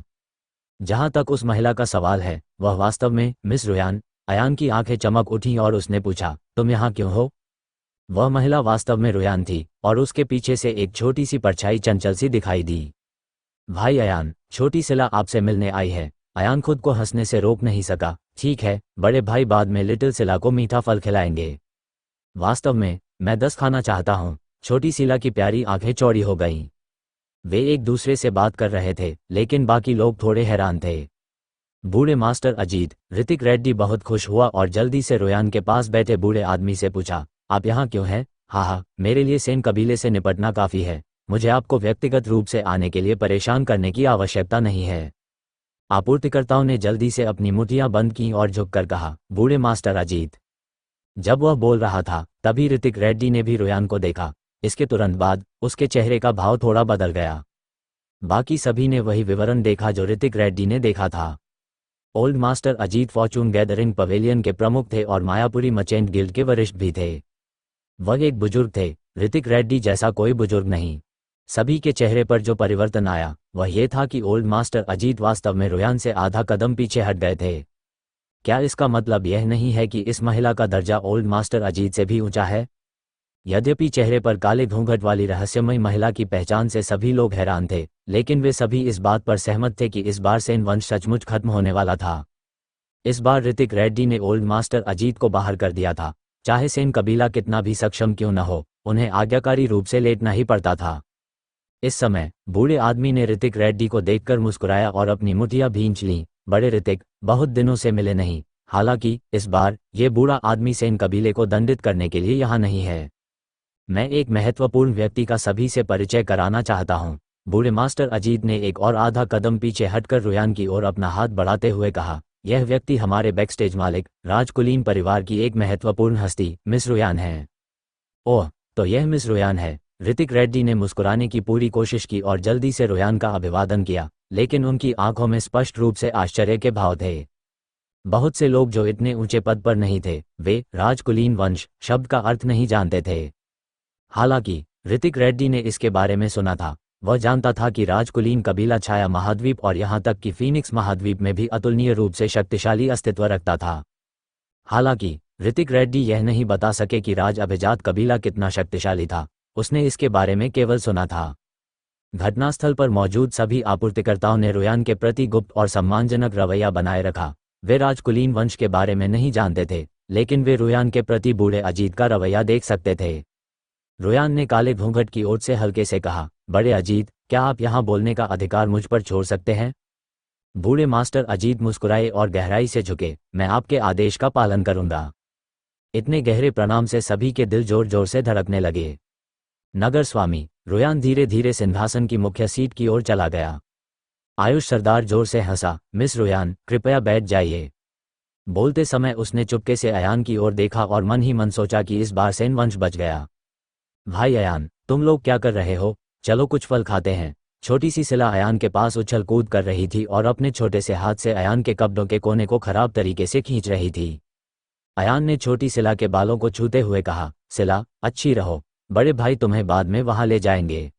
जहां तक उस महिला का सवाल है, वह वास्तव में मिस रुयान। अयान की आंखें चमक उठीं और उसने पूछा, तुम यहाँ क्यों हो? वह महिला वास्तव में रुयान थी और उसके पीछे से एक छोटी सी परछाई चंचल सी दिखाई दी। भाई अयान, छोटी सिला आपसे मिलने आई है। अयान खुद को हंसने से रोक नहीं सका। ठीक है बड़े भाई, बाद में लिटिल सिला को मीठा फल खिलाएंगे। वास्तव में मैं 10 खाना चाहता हूँ। छोटी सिला की प्यारी आंखें चौड़ी हो गईं। वे एक दूसरे से बात कर रहे थे, लेकिन बाकी लोग थोड़े हैरान थे। बूढ़े मास्टर अजीत, ऋतिक रेड्डी बहुत खुश हुआ और जल्दी से रुयान के पास बैठे बूढ़े आदमी से पूछा, आप यहाँ क्यों हैं? हाँ, मेरे लिए सेन कबीले से निपटना काफ़ी है। मुझे आपको व्यक्तिगत रूप से आने के लिए परेशान करने की आवश्यकता नहीं है। आपूर्तिकर्ताओं ने जल्दी से अपनी मुठ्ठियां बंद की और झुककर कहा, बूढ़े मास्टर अजीत। जब वह बोल रहा था, तभी ऋतिक रेड्डी ने भी रुयान को देखा। इसके तुरंत बाद उसके चेहरे का भाव थोड़ा बदल गया। बाकी सभी ने वही विवरण देखा जो ऋतिक रेड्डी ने देखा था। Old master Ajit Fortune gathering pavilion के प्रमुख थे और मायापुरी मर्चेंट गिल्ड के वरिष्ठ भी थे। वह एक बुजुर्ग थे, ऋतिक रेड्डी जैसा कोई बुजुर्ग नहीं। सभी के चेहरे पर जो परिवर्तन आया वह ये था कि ओल्ड मास्टर अजीत वास्तव में रुयान से आधा कदम पीछे हट गए थे। क्या इसका मतलब यह नहीं है कि इस महिला का दर्जा ओल्ड मास्टर अजीत से भी ऊंचा है? यद्यपि चेहरे पर काले घूंघट वाली रहस्यमयी महिला की पहचान से सभी लोग हैरान थे, लेकिन वे सभी इस बात पर सहमत थे कि इस बार सेन वंश सचमुच खत्म होने वाला था। इस बार ऋतिक रेड्डी ने ओल्ड मास्टर अजीत को बाहर कर दिया था। चाहे सेन कबीला कितना भी सक्षम क्यों न हो, उन्हें आज्ञाकारी रूप से लेटना ही पड़ता था। इस समय बूढ़े आदमी ने ऋतिक रेड्डी को देखकर मुस्कुराया और अपनी मुठ्ठियां भींच लीं। बड़े ऋतिक, बहुत दिनों से मिले नहीं। हालांकि इस बार ये बूढ़ा आदमी सेन कबीले को दंडित करने के लिए यहाँ नहीं है। मैं एक महत्वपूर्ण व्यक्ति का सभी से परिचय कराना चाहता हूँ। बूढ़े मास्टर अजीत ने एक और आधा कदम पीछे हटकर रुयान की ओर अपना हाथ बढ़ाते हुए कहा, यह व्यक्ति हमारे बैकस्टेज मालिक राजकुलीन परिवार की एक महत्वपूर्ण हस्ती मिस रुयान है। ओह, तो यह मिस रुयान है। ऋतिक रेड्डी ने मुस्कुराने की पूरी कोशिश की और जल्दी से रुयान का अभिवादन किया, लेकिन उनकी आंखों में स्पष्ट रूप से आश्चर्य के भाव थे। बहुत से लोग जो इतने ऊंचे पद पर नहीं थे, वे राजकुलीन वंश शब्द का अर्थ नहीं जानते थे। हालांकि ऋतिक रेड्डी ने इसके बारे में सुना था। वह जानता था कि राजकुलीन कबीला छाया महाद्वीप और यहाँ तक कि फीनिक्स महाद्वीप में भी अतुलनीय रूप से शक्तिशाली अस्तित्व रखता था। हालांकि ऋतिक रेड्डी यह नहीं बता सके कि राज अभिजात कबीला कितना शक्तिशाली था। उसने इसके बारे में केवल सुना था। घटनास्थल पर मौजूद सभी आपूर्तिकर्ताओं ने रुयान के प्रति गुप्त और सम्मानजनक रवैया बनाए रखा। वे राजकुलीन वंश के बारे में नहीं जानते थे, लेकिन वे रुयान के प्रति बूढ़े अजीत का रवैया देख सकते थे। रुयान ने काले घूंघट की ओर से हल्के से कहा, बड़े अजीत, क्या आप यहाँ बोलने का अधिकार मुझ पर छोड़ सकते हैं? बूढ़े मास्टर अजीत मुस्कुराए और गहराई से झुके, मैं आपके आदेश का पालन करूंगा। इतने गहरे प्रणाम से सभी के दिल जोर जोर से धड़कने लगे। नगर स्वामी रुयान धीरे धीरे सिंहासन की मुख्य सीट की ओर चला गया। आयुष सरदार जोर से हंसा, मिस रुयान, कृपया बैठ जाइए। बोलते समय उसने चुपके से अयान की ओर देखा और मन ही मन सोचा कि इस बार सेन वंश बच गया। भाई अयान, तुम लोग क्या कर रहे हो? चलो कुछ फल खाते हैं। छोटी सी सिला अयान के पास उछल कूद कर रही थी और अपने छोटे से हाथ से अयान के कपड़ों के कोने को खराब तरीके से खींच रही थी। अयान ने छोटी सिला के बालों को छूते हुए कहा, सिला, अच्छी रहो, बड़े भाई तुम्हें बाद में वहां ले जाएंगे।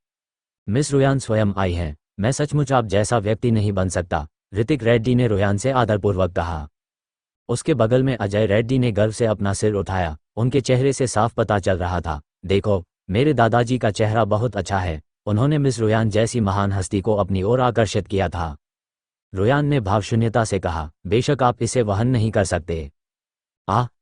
मिस रुयान स्वयं आई हैं, मैं सचमुच आप जैसा व्यक्ति नहीं बन सकता, ऋतिक रेड्डी ने रुयान से आदरपूर्वक कहा। उसके बगल में अजय रेड्डी ने गर्व से अपना सिर उठाया। उनके चेहरे से साफ पता चल रहा था, देखो, मेरे दादाजी का चेहरा बहुत अच्छा है। उन्होंने मिस रुयान जैसी महान हस्ती को अपनी ओर आकर्षित किया था। रुयान ने भावशून्यता से कहा, बेशक आप इसे वहन नहीं कर सकते।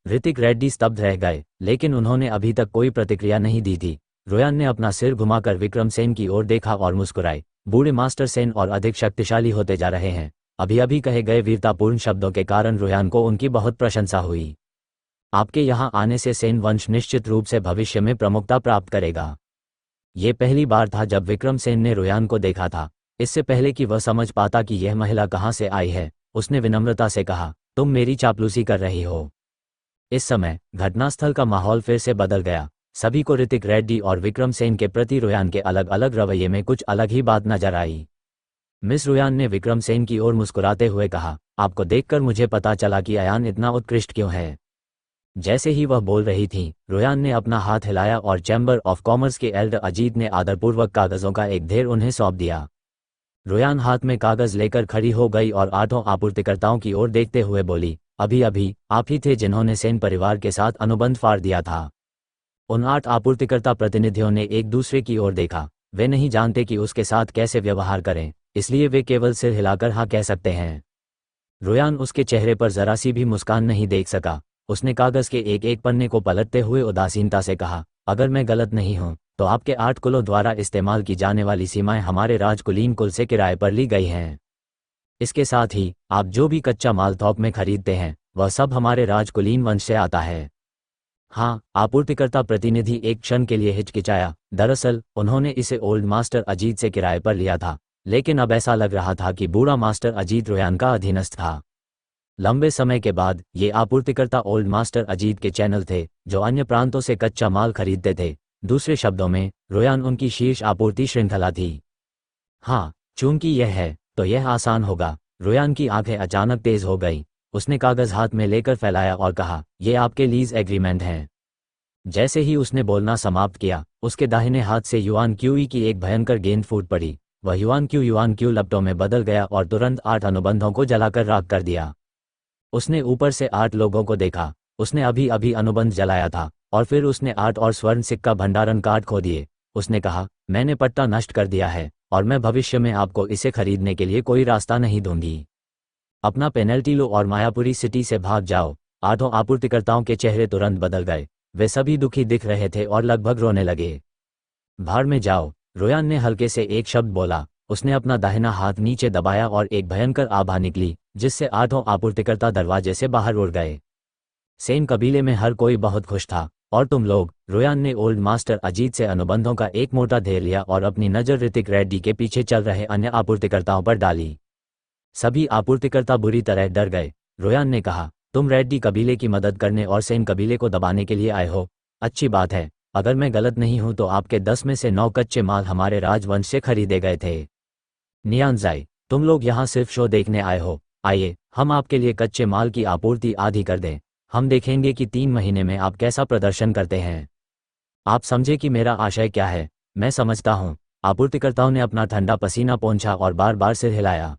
ऋतिक रेड्डी स्तब्ध रह गए, लेकिन उन्होंने अभी तक कोई प्रतिक्रिया नहीं दी थी। रुयान ने अपना सिर घुमाकर विक्रम सेन की ओर देखा और मुस्कुराए, बूढ़े मास्टर सेन और अधिक शक्तिशाली होते जा रहे हैं। अभी अभी कहे गए वीरतापूर्ण शब्दों के कारण रुयान को उनकी बहुत प्रशंसा हुई। आपके यहाँ आने से सेन वंश निश्चित रूप से भविष्य में प्रमुखता प्राप्त करेगा। ये पहली बार था जब विक्रम सेन ने रुयान को देखा था। इससे पहले कि वह समझ पाता कि यह महिला कहाँ से आई है, उसने विनम्रता से कहा, तुम मेरी चापलूसी कर रही हो। इस समय घटनास्थल का माहौल फिर से बदल गया। सभी को ऋतिक रेड्डी और विक्रम सेन के प्रति रुयान के अलग अलग रवैये में कुछ अलग ही बात नजर आई। मिस रुयान ने विक्रम सेन की ओर मुस्कुराते हुए कहा, आपको देखकर मुझे पता चला कि अयान इतना उत्कृष्ट क्यों है। जैसे ही वह बोल रही थी, रुयान ने अपना हाथ हिलाया और चैम्बर ऑफ कॉमर्स के एल्डर अजीत ने आदरपूर्वक कागजों का एक ढेर उन्हें सौंप दिया। रुयान हाथ में कागज लेकर खड़ी हो गई और आठों आपूर्तिकर्ताओं की ओर देखते हुए बोली, अभी अभी आप ही थे जिन्होंने सेन परिवार के साथ अनुबंध फाड़ दिया था। उन 8 आपूर्तिकर्ता प्रतिनिधियों ने एक दूसरे की ओर देखा। वे नहीं जानते कि उसके साथ कैसे व्यवहार करें, इसलिए वे केवल सिर हिलाकर हाँ कह सकते हैं। रुयान उसके चेहरे पर जरा सी भी मुस्कान नहीं देख सका। उसने कागज के एक एक पन्ने को पलटते हुए उदासीनता से कहा, अगर मैं गलत नहीं हूं तो आपके 8 कुलों द्वारा इस्तेमाल की जाने वाली सीमाएं हमारे राजकुलीन कुल से किराए पर ली गई हैं। इसके साथ ही आप जो भी कच्चा माल थोक में खरीदते हैं वह सब हमारे राजकुलीन वंश से आता है। हाँ, आपूर्तिकर्ता प्रतिनिधि एक क्षण के लिए हिचकिचाया। दरअसल उन्होंने इसे ओल्ड मास्टर अजीत से किराए पर लिया था, लेकिन अब ऐसा लग रहा था कि बूढ़ा मास्टर अजीत रुयान का अधीनस्थ था। लंबे समय के बाद ये आपूर्तिकर्ता ओल्ड मास्टर अजीत के चैनल थे, जो अन्य प्रांतों से कच्चा माल खरीदते थे। दूसरे शब्दों में, रुयान उनकी शीर्ष आपूर्ति श्रृंखला थी। हाँ, चूंकि यह है तो यह आसान होगा। रुयान की आंखें अचानक तेज हो गईं। उसने कागज हाथ में लेकर फैलाया और कहा, यह आपके लीज एग्रीमेंट हैं। जैसे ही उसने बोलना समाप्त किया, उसके दाहिने हाथ से युआन क्यूई की एक भयंकर गेंद फूट पड़ी। वह युआन क्यू लपटों में बदल गया और तुरंत 8 अनुबंधों को जलाकर राख कर दिया। उसने ऊपर से 8 लोगों को देखा। उसने अभी अभी अनुबंध जलाया था और फिर उसने 8 और स्वर्ण सिक्का भंडारण कार्ड खो दिए। उसने कहा, मैंने पट्टा नष्ट कर दिया है और मैं भविष्य में आपको इसे खरीदने के लिए कोई रास्ता नहीं दूंगी। अपना पेनल्टी लो और मायापुरी सिटी से भाग जाओ। 8 आपूर्तिकर्ताओं के चेहरे तुरंत बदल गए। वे सभी दुखी दिख रहे थे और लगभग रोने लगे। भाड़ में जाओ, रुयान ने हल्के से एक शब्द बोला उसने अपना दाहिना हाथ नीचे दबाया और एक भयंकर आभा निकली, जिससे 8 आपूर्तिकर्ता दरवाजे से बाहर उड़ गए। सेन कबीले में हर कोई बहुत खुश था, और तुम लोग, रोयान ने ओल्ड मास्टर अजीत से अनुबंधों का एक मोटा ढेर लिया और अपनी नज़र ऋतिक रेड्डी के पीछे चल रहे अन्य आपूर्तिकर्ताओं पर डाली। सभी आपूर्तिकर्ता बुरी तरह डर गए। रोयान ने कहा, तुम रेड्डी कबीले की मदद करने और सेन कबीले को दबाने के लिए आए हो। अच्छी बात है, अगर मैं गलत नहीं हूं तो आपके 10 में से 9 कच्चे माल हमारे राजवंश से खरीदे गए थे। नियांजाई, तुम लोग यहाँ सिर्फ शो देखने आए हो। आइए, हम आपके लिए कच्चे माल की आपूर्ति आधी कर दें। हम देखेंगे कि 3 महीने में आप कैसा प्रदर्शन करते हैं। आप समझे कि मेरा आशय क्या है। मैं समझता हूँ। आपूर्तिकर्ताओं ने अपना ठंडा पसीना पोंछा और बार बार सिर हिलाया।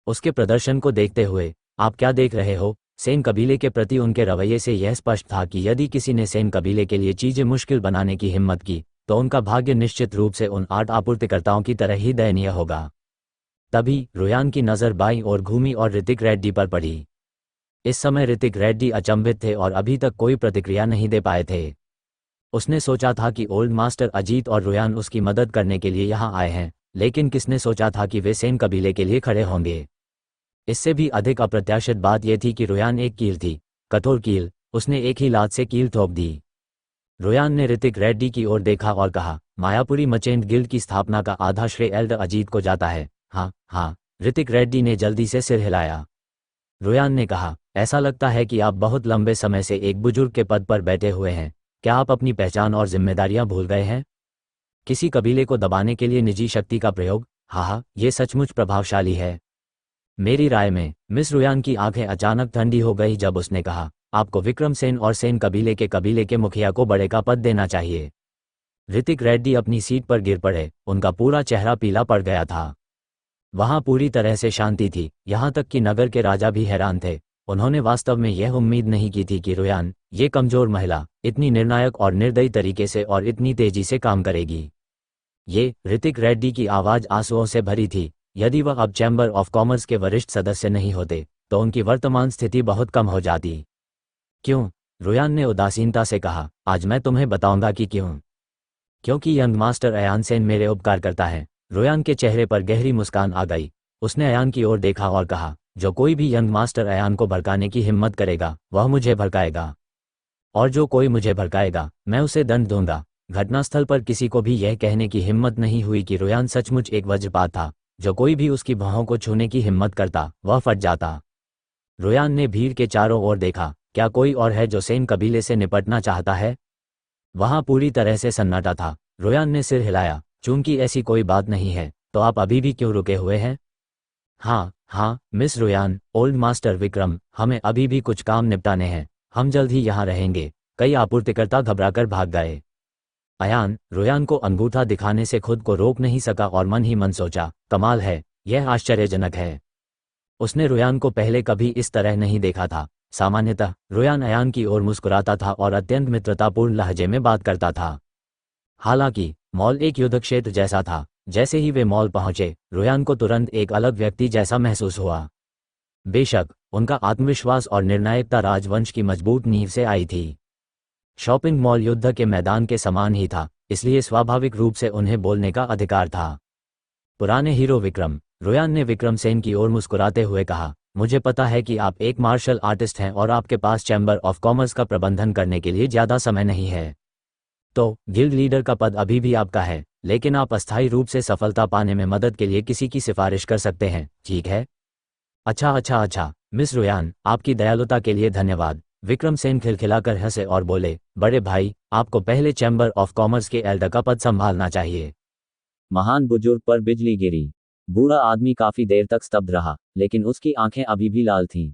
उसके प्रदर्शन को देखते हुए, आप क्या देख रहे हो? सेन कबीले के प्रति उनके रवैये से यह स्पष्ट था कि यदि किसी ने सेन कबीले के लिए चीजें मुश्किल बनाने की हिम्मत की, तो उनका भाग्य निश्चित रूप से उन 8 आपूर्तिकर्ताओं की तरह ही दयनीय होगा। तभी रोयान की नज़र बाईं ओर घूमी और ऋतिक रेड्डी पर पड़ी। इस समय ऋतिक रेड्डी अचंभित थे और अभी तक कोई प्रतिक्रिया नहीं दे पाए थे। उसने सोचा था कि ओल्ड मास्टर अजीत और रोयान उसकी मदद करने के लिए यहाँ आए हैं, लेकिन किसने सोचा था कि वे सेन कबीले के लिए खड़े होंगे। इससे भी अधिक अप्रत्याशित बात यह थी कि रोयान एक कील थी, कठोर कील। उसने एक ही लात से कील ठोक दी। रोयान ने ऋतिक रेड्डी की ओर देखा और कहा, मायापुरी मचेंट गिल्ड की स्थापना का आधा श्रेय एल्डर अजीत को जाता है। हाँ हाँ, ऋतिक रेड्डी ने जल्दी से सिर हिलाया। रोयान ने कहा, ऐसा लगता है कि आप बहुत लंबे समय से एक बुजुर्ग के पद पर बैठे हुए हैं। क्या आप अपनी पहचान और जिम्मेदारियां भूल गए हैं? किसी कबीले को दबाने के लिए निजी शक्ति का प्रयोग? हाँ, ये सचमुच प्रभावशाली है। मेरी राय में। मिस रोयान की आंखें अचानक ठंडी हो गई जब उसने कहा, आपको विक्रम सेन और सेन कबीले के मुखिया को बड़े का पद देना चाहिए। ऋतिक रेड्डी अपनी सीट पर गिर पड़े। उनका पूरा चेहरा पीला पड़ गया था। वहां पूरी तरह से शांति थी, यहां तक कि नगर के राजा भी हैरान थे। उन्होंने वास्तव में यह उम्मीद नहीं की थी कि रोयान, ये कमजोर महिला, इतनी निर्णायक और निर्दयी तरीके से और इतनी तेजी से काम करेगी। ये ऋतिक रेड्डी की आवाज आंसुओं से भरी थी। यदि वह अब चैम्बर ऑफ कॉमर्स के वरिष्ठ सदस्य नहीं होते, तो उनकी वर्तमान स्थिति बहुत कम हो जाती। क्यों? रोयान ने उदासीनता से कहा, आज मैं तुम्हें बताऊंगा कि क्यों। क्योंकि यंग मास्टर अयान सेन मेरे उपकार करता है। रोयान के चेहरे पर गहरी मुस्कान आ गई। उसने अयान की ओर देखा और कहा, जो कोई भी यंग मास्टर अयान को भड़काने की हिम्मत करेगा, वह मुझे भड़काएगा। और जो कोई मुझे भड़काएगा, मैं उसे दंड दूंगा। घटनास्थल पर किसी को भी यह कहने की हिम्मत नहीं हुई कि रोयान सचमुच एक वज्रपात था। जो कोई भी उसकी भौहों को छूने की हिम्मत करता, वह फट जाता। रोयान ने भीड़ के चारों ओर देखा। क्या कोई और है जो सेन कबीले से निपटना चाहता है? वहां पूरी तरह से सन्नाटा था। रोयान ने सिर हिलाया। चूंकि ऐसी कोई बात नहीं है, तो आप अभी भी क्यों रुके हुए हैं? हाँ, मिस रोयान, ओल्ड मास्टर विक्रम, हमें अभी भी कुछ काम निपटाने हैं। हम जल्द ही यहाँ रहेंगे। कई आपूर्तिकर्ता घबराकर भाग गए। अयान, रोयान को अंगूठा दिखाने से खुद को रोक नहीं सका और मन ही मन सोचा, कमाल है, यह आश्चर्यजनक है। उसने रोयान को पहले कभी इस तरह नहीं देखा था। सामान्यतः रोयान अयान की ओर मुस्कुराता था और अत्यंत मित्रतापूर्ण लहजे में बात करता था। हालांकि मॉल एक युद्ध क्षेत्र जैसा था। जैसे ही वे मॉल पहुंचे, रोयान को तुरंत एक अलग व्यक्ति जैसा महसूस हुआ। बेशक, उनका आत्मविश्वास और निर्णायकता राजवंश की मजबूत नींव से आई थी। शॉपिंग मॉल युद्ध के मैदान के समान ही था, इसलिए स्वाभाविक रूप से उन्हें बोलने का अधिकार था। पुराने हीरो विक्रम, रोयान ने विक्रम सेन की ओर मुस्कुराते हुए कहा, मुझे पता है कि आप एक मार्शल आर्टिस्ट हैं और आपके पास चैम्बर ऑफ कॉमर्स का प्रबंधन करने के लिए ज़्यादा समय नहीं है। तो गिल्ड लीडर का पद अभी भी आपका है, लेकिन आप अस्थायी रूप से सफलता पाने में मदद के लिए किसी की सिफारिश कर सकते हैं, ठीक है? अच्छा, मिस रोयान, आपकी दयालुता के लिए धन्यवाद। विक्रम सेन खिलखिलाकर हंसे और बोले, बड़े भाई, आपको पहले चैम्बर ऑफ कॉमर्स के एल्डर का पद संभालना चाहिए। महान बुजुर्ग पर बिजली गिरी। बूढ़ा आदमी काफी देर तक स्तब्ध रहा, लेकिन उसकी आंखें अभी भी लाल थीं।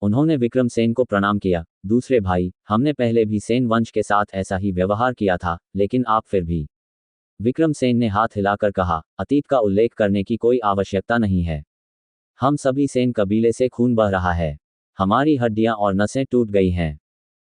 उन्होंने विक्रम सेन को प्रणाम किया। दूसरे भाई, हमने पहले भी सेन वंश के साथ ऐसा ही व्यवहार किया था, लेकिन आप फिर भी। विक्रम सेन ने हाथ हिलाकर कहा, अतीत का उल्लेख करने की कोई आवश्यकता नहीं है। हम सभी सेन कबीले से खून बह रहा है। हमारी हड्डियां और नसें टूट गई हैं।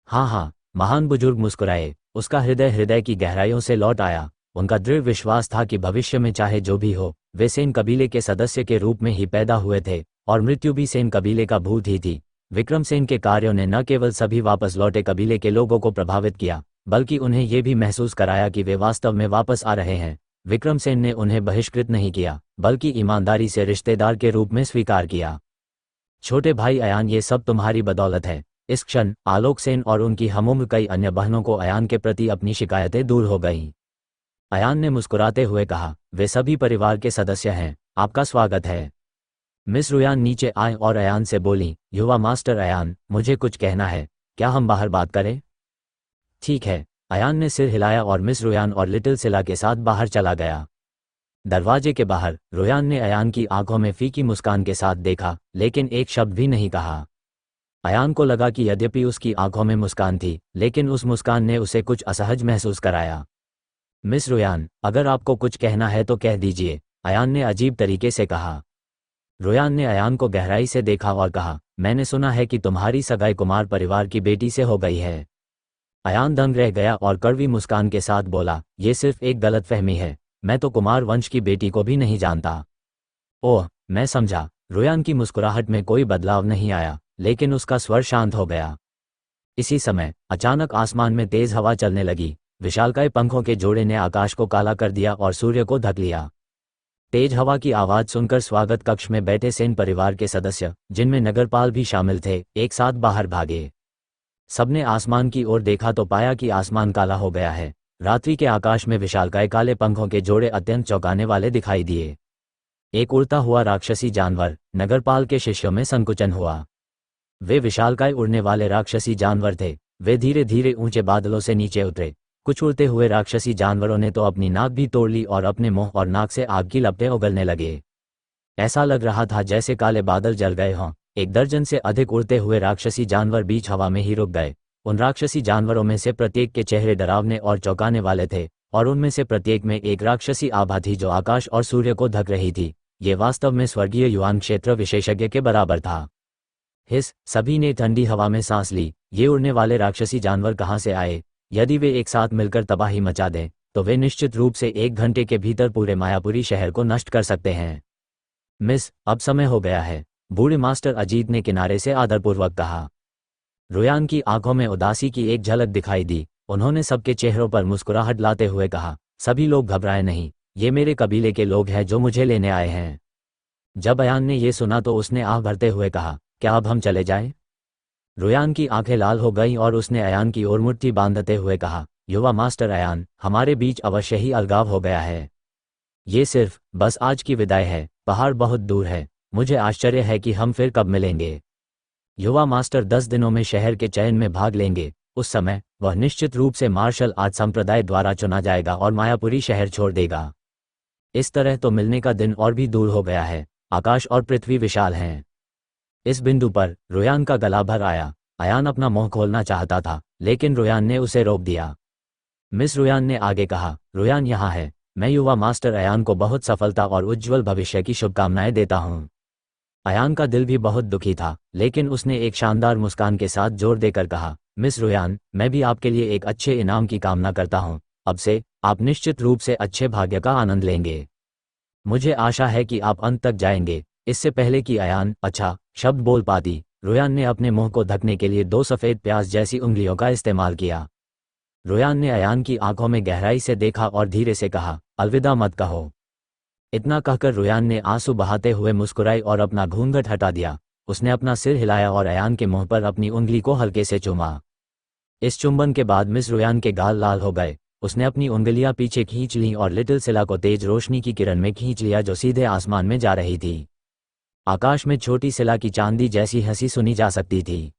हाँ, महान बुजुर्ग मुस्कुराए। उसका हृदय की गहराइयों से लौट आया। उनका दृढ़ विश्वास था कि भविष्य में चाहे जो भी हो, वे सेन कबीले के सदस्य के रूप में ही पैदा हुए थे, और मृत्यु भी सेन कबीले का भूत ही थी। विक्रम सेन के कार्यों ने न केवल सभी वापस लौटे कबीले के लोगों को प्रभावित किया, बल्कि उन्हें यह भी महसूस कराया कि वे वास्तव में वापस आ रहे हैं। विक्रमसेन ने उन्हें बहिष्कृत नहीं किया, बल्कि ईमानदारी से रिश्तेदार के रूप में स्वीकार किया। छोटे भाई अयान, ये सब तुम्हारी बदौलत है। इस क्षण आलोक सेन और उनकी हमउम्र कई अन्य बहनों को अयान के प्रति अपनी शिकायतें दूर हो गईं। अयान ने मुस्कुराते हुए कहा, वे सभी परिवार के सदस्य हैं, आपका स्वागत है। मिस रुयान नीचे आए और अयान से बोली, युवा मास्टर अयान, मुझे कुछ कहना है, क्या हम बाहर बात करें? ठीक है। अयान ने सिर हिलाया और मिस रुयान और लिटिल सिला के साथ बाहर चला गया। दरवाजे के बाहर रुयान ने अयान की आंखों में फीकी मुस्कान के साथ देखा, लेकिन एक शब्द भी नहीं कहा। अयान को लगा कि यद्यपि उसकी आंखों में मुस्कान थी, लेकिन उस मुस्कान ने उसे कुछ असहज महसूस कराया। मिस रुयान, अगर आपको कुछ कहना है तो कह दीजिए, अयान ने अजीब तरीके से कहा। रुयान ने अयान को गहराई से देखा और कहा, मैंने सुना है कि तुम्हारी सगाई कुमार परिवार की बेटी से हो गई है। अयान दंग रह गया और कड़वी मुस्कान के साथ बोला, ये सिर्फ एक गलतफहमी है, मैं तो कुमार वंश की बेटी को भी नहीं जानता। ओह, मैं समझा। रुयान की मुस्कुराहट में कोई बदलाव नहीं आया, लेकिन उसका स्वर शांत हो गया। इसी समय अचानक आसमान में तेज हवा चलने लगी। विशालकाय पंखों के जोड़े ने आकाश को काला कर दिया और सूर्य को ढक लिया। तेज हवा की आवाज सुनकर स्वागत कक्ष में बैठे सेन परिवार के सदस्य, जिनमें नगरपाल भी शामिल थे, एक साथ बाहर भागे। सबने आसमान की ओर देखा तो पाया कि आसमान काला हो गया है। रात्रि के आकाश में विशालकाय काले पंखों के जोड़े अत्यंत चौंकाने वाले दिखाई दिए। एक उड़ता हुआ राक्षसी जानवर, नगरपाल के शिष्यों में संकुचन हुआ। वे विशालकाय उड़ने वाले राक्षसी जानवर थे। वे धीरे धीरे ऊंचे बादलों से नीचे उतरे। कुछ उड़ते हुए राक्षसी जानवरों ने तो अपनी नाक भी तोड़ ली और अपने मुंह और नाक से आग की लपटें उगलने लगे। ऐसा लग रहा था जैसे काले बादल जल गए हों। 1 दर्जन से अधिक उड़ते हुए राक्षसी जानवर बीच हवा में ही रुक गए। उन राक्षसी जानवरों में से प्रत्येक के चेहरे डरावने और चौंकाने वाले थे, और उनमें से प्रत्येक में एक राक्षसी आभा थी जो आकाश और सूर्य को ढक रही थी। ये वास्तव में स्वर्गीय युवान क्षेत्र विशेषज्ञ के बराबर था। हिस, सभी ने ठंडी हवा में सांस ली। ये उड़ने वाले राक्षसी जानवर कहाँ से आए? यदि वे एक साथ मिलकर तबाही मचा दें, तो वे निश्चित रूप से 1 घंटे के भीतर पूरे मायापुरी शहर को नष्ट कर सकते हैं। मिस, अब समय हो गया है, बूढ़े मास्टर अजीत ने किनारे से आदरपूर्वक कहा। रुयान की आंखों में उदासी की एक झलक दिखाई दी। उन्होंने सबके चेहरों पर मुस्कुराहट लाते हुए कहा, सभी लोग घबराएं नहीं, ये मेरे कबीले के लोग हैं जो मुझे लेने आए हैं। जब अयान ने ये सुना तो उसने आह भरते हुए कहा, क्या अब हम चले जाएं? रुयान की आंखें लाल हो गईं और उसने अयान की ओर मुट्ठी बांधते हुए कहा, युवा मास्टर अयान, हमारे बीच अवश्य ही अलगाव हो गया है। ये सिर्फ बस आज की विदाई है। पहाड़ बहुत दूर है। मुझे आश्चर्य है कि हम फिर कब मिलेंगे। युवा मास्टर 10 दिनों में शहर के चयन में भाग लेंगे। उस समय वह निश्चित रूप से मार्शल आर्ट संप्रदाय द्वारा चुना जाएगा और मायापुरी शहर छोड़ देगा। इस तरह तो मिलने का दिन और भी दूर हो गया है। आकाश और पृथ्वी विशाल हैं। इस बिंदु पर रुयान का गला भर आया। अयान अपना मुंह खोलना चाहता था, लेकिन रुयान ने उसे रोक दिया। मिस रुयान ने आगे कहा, रुयान यहाँ है। मैं युवा मास्टर अयान को बहुत सफलता और उज्ज्वल भविष्य की शुभकामनाएं देता हूँ। अयान का दिल भी बहुत दुखी था, लेकिन उसने एक शानदार मुस्कान के साथ जोर देकर कहा, मिस रुयान, मैं भी आपके लिए एक अच्छे इनाम की कामना करता हूँ। अब से आप निश्चित रूप से अच्छे भाग्य का आनंद लेंगे। मुझे आशा है कि आप अंत तक जाएंगे। इससे पहले कि अयान अच्छा शब्द बोल पाती, रुयान ने अपने मुंह को ढकने के लिए 2 सफ़ेद प्याज जैसी उंगलियों का इस्तेमाल किया। रुयान ने अयान की आंखों में गहराई से देखा और धीरे से कहा, अलविदा मत कहो। इतना कहकर रुयान ने आंसू बहाते हुए मुस्कुराई और अपना घूंघट हटा दिया। उसने अपना सिर हिलाया और अयान के मुंह पर अपनी उंगली को हल्के से चूमा। इस चुंबन के बाद मिस रुयान के गाल लाल हो गए। उसने अपनी उंगलियां पीछे खींच लीं और लिटिल सिला को तेज रोशनी की किरण में खींच लिया जो सीधे आसमान में जा रही थी। आकाश में छोटी सिला की चांदी जैसी हंसी सुनी जा सकती थी।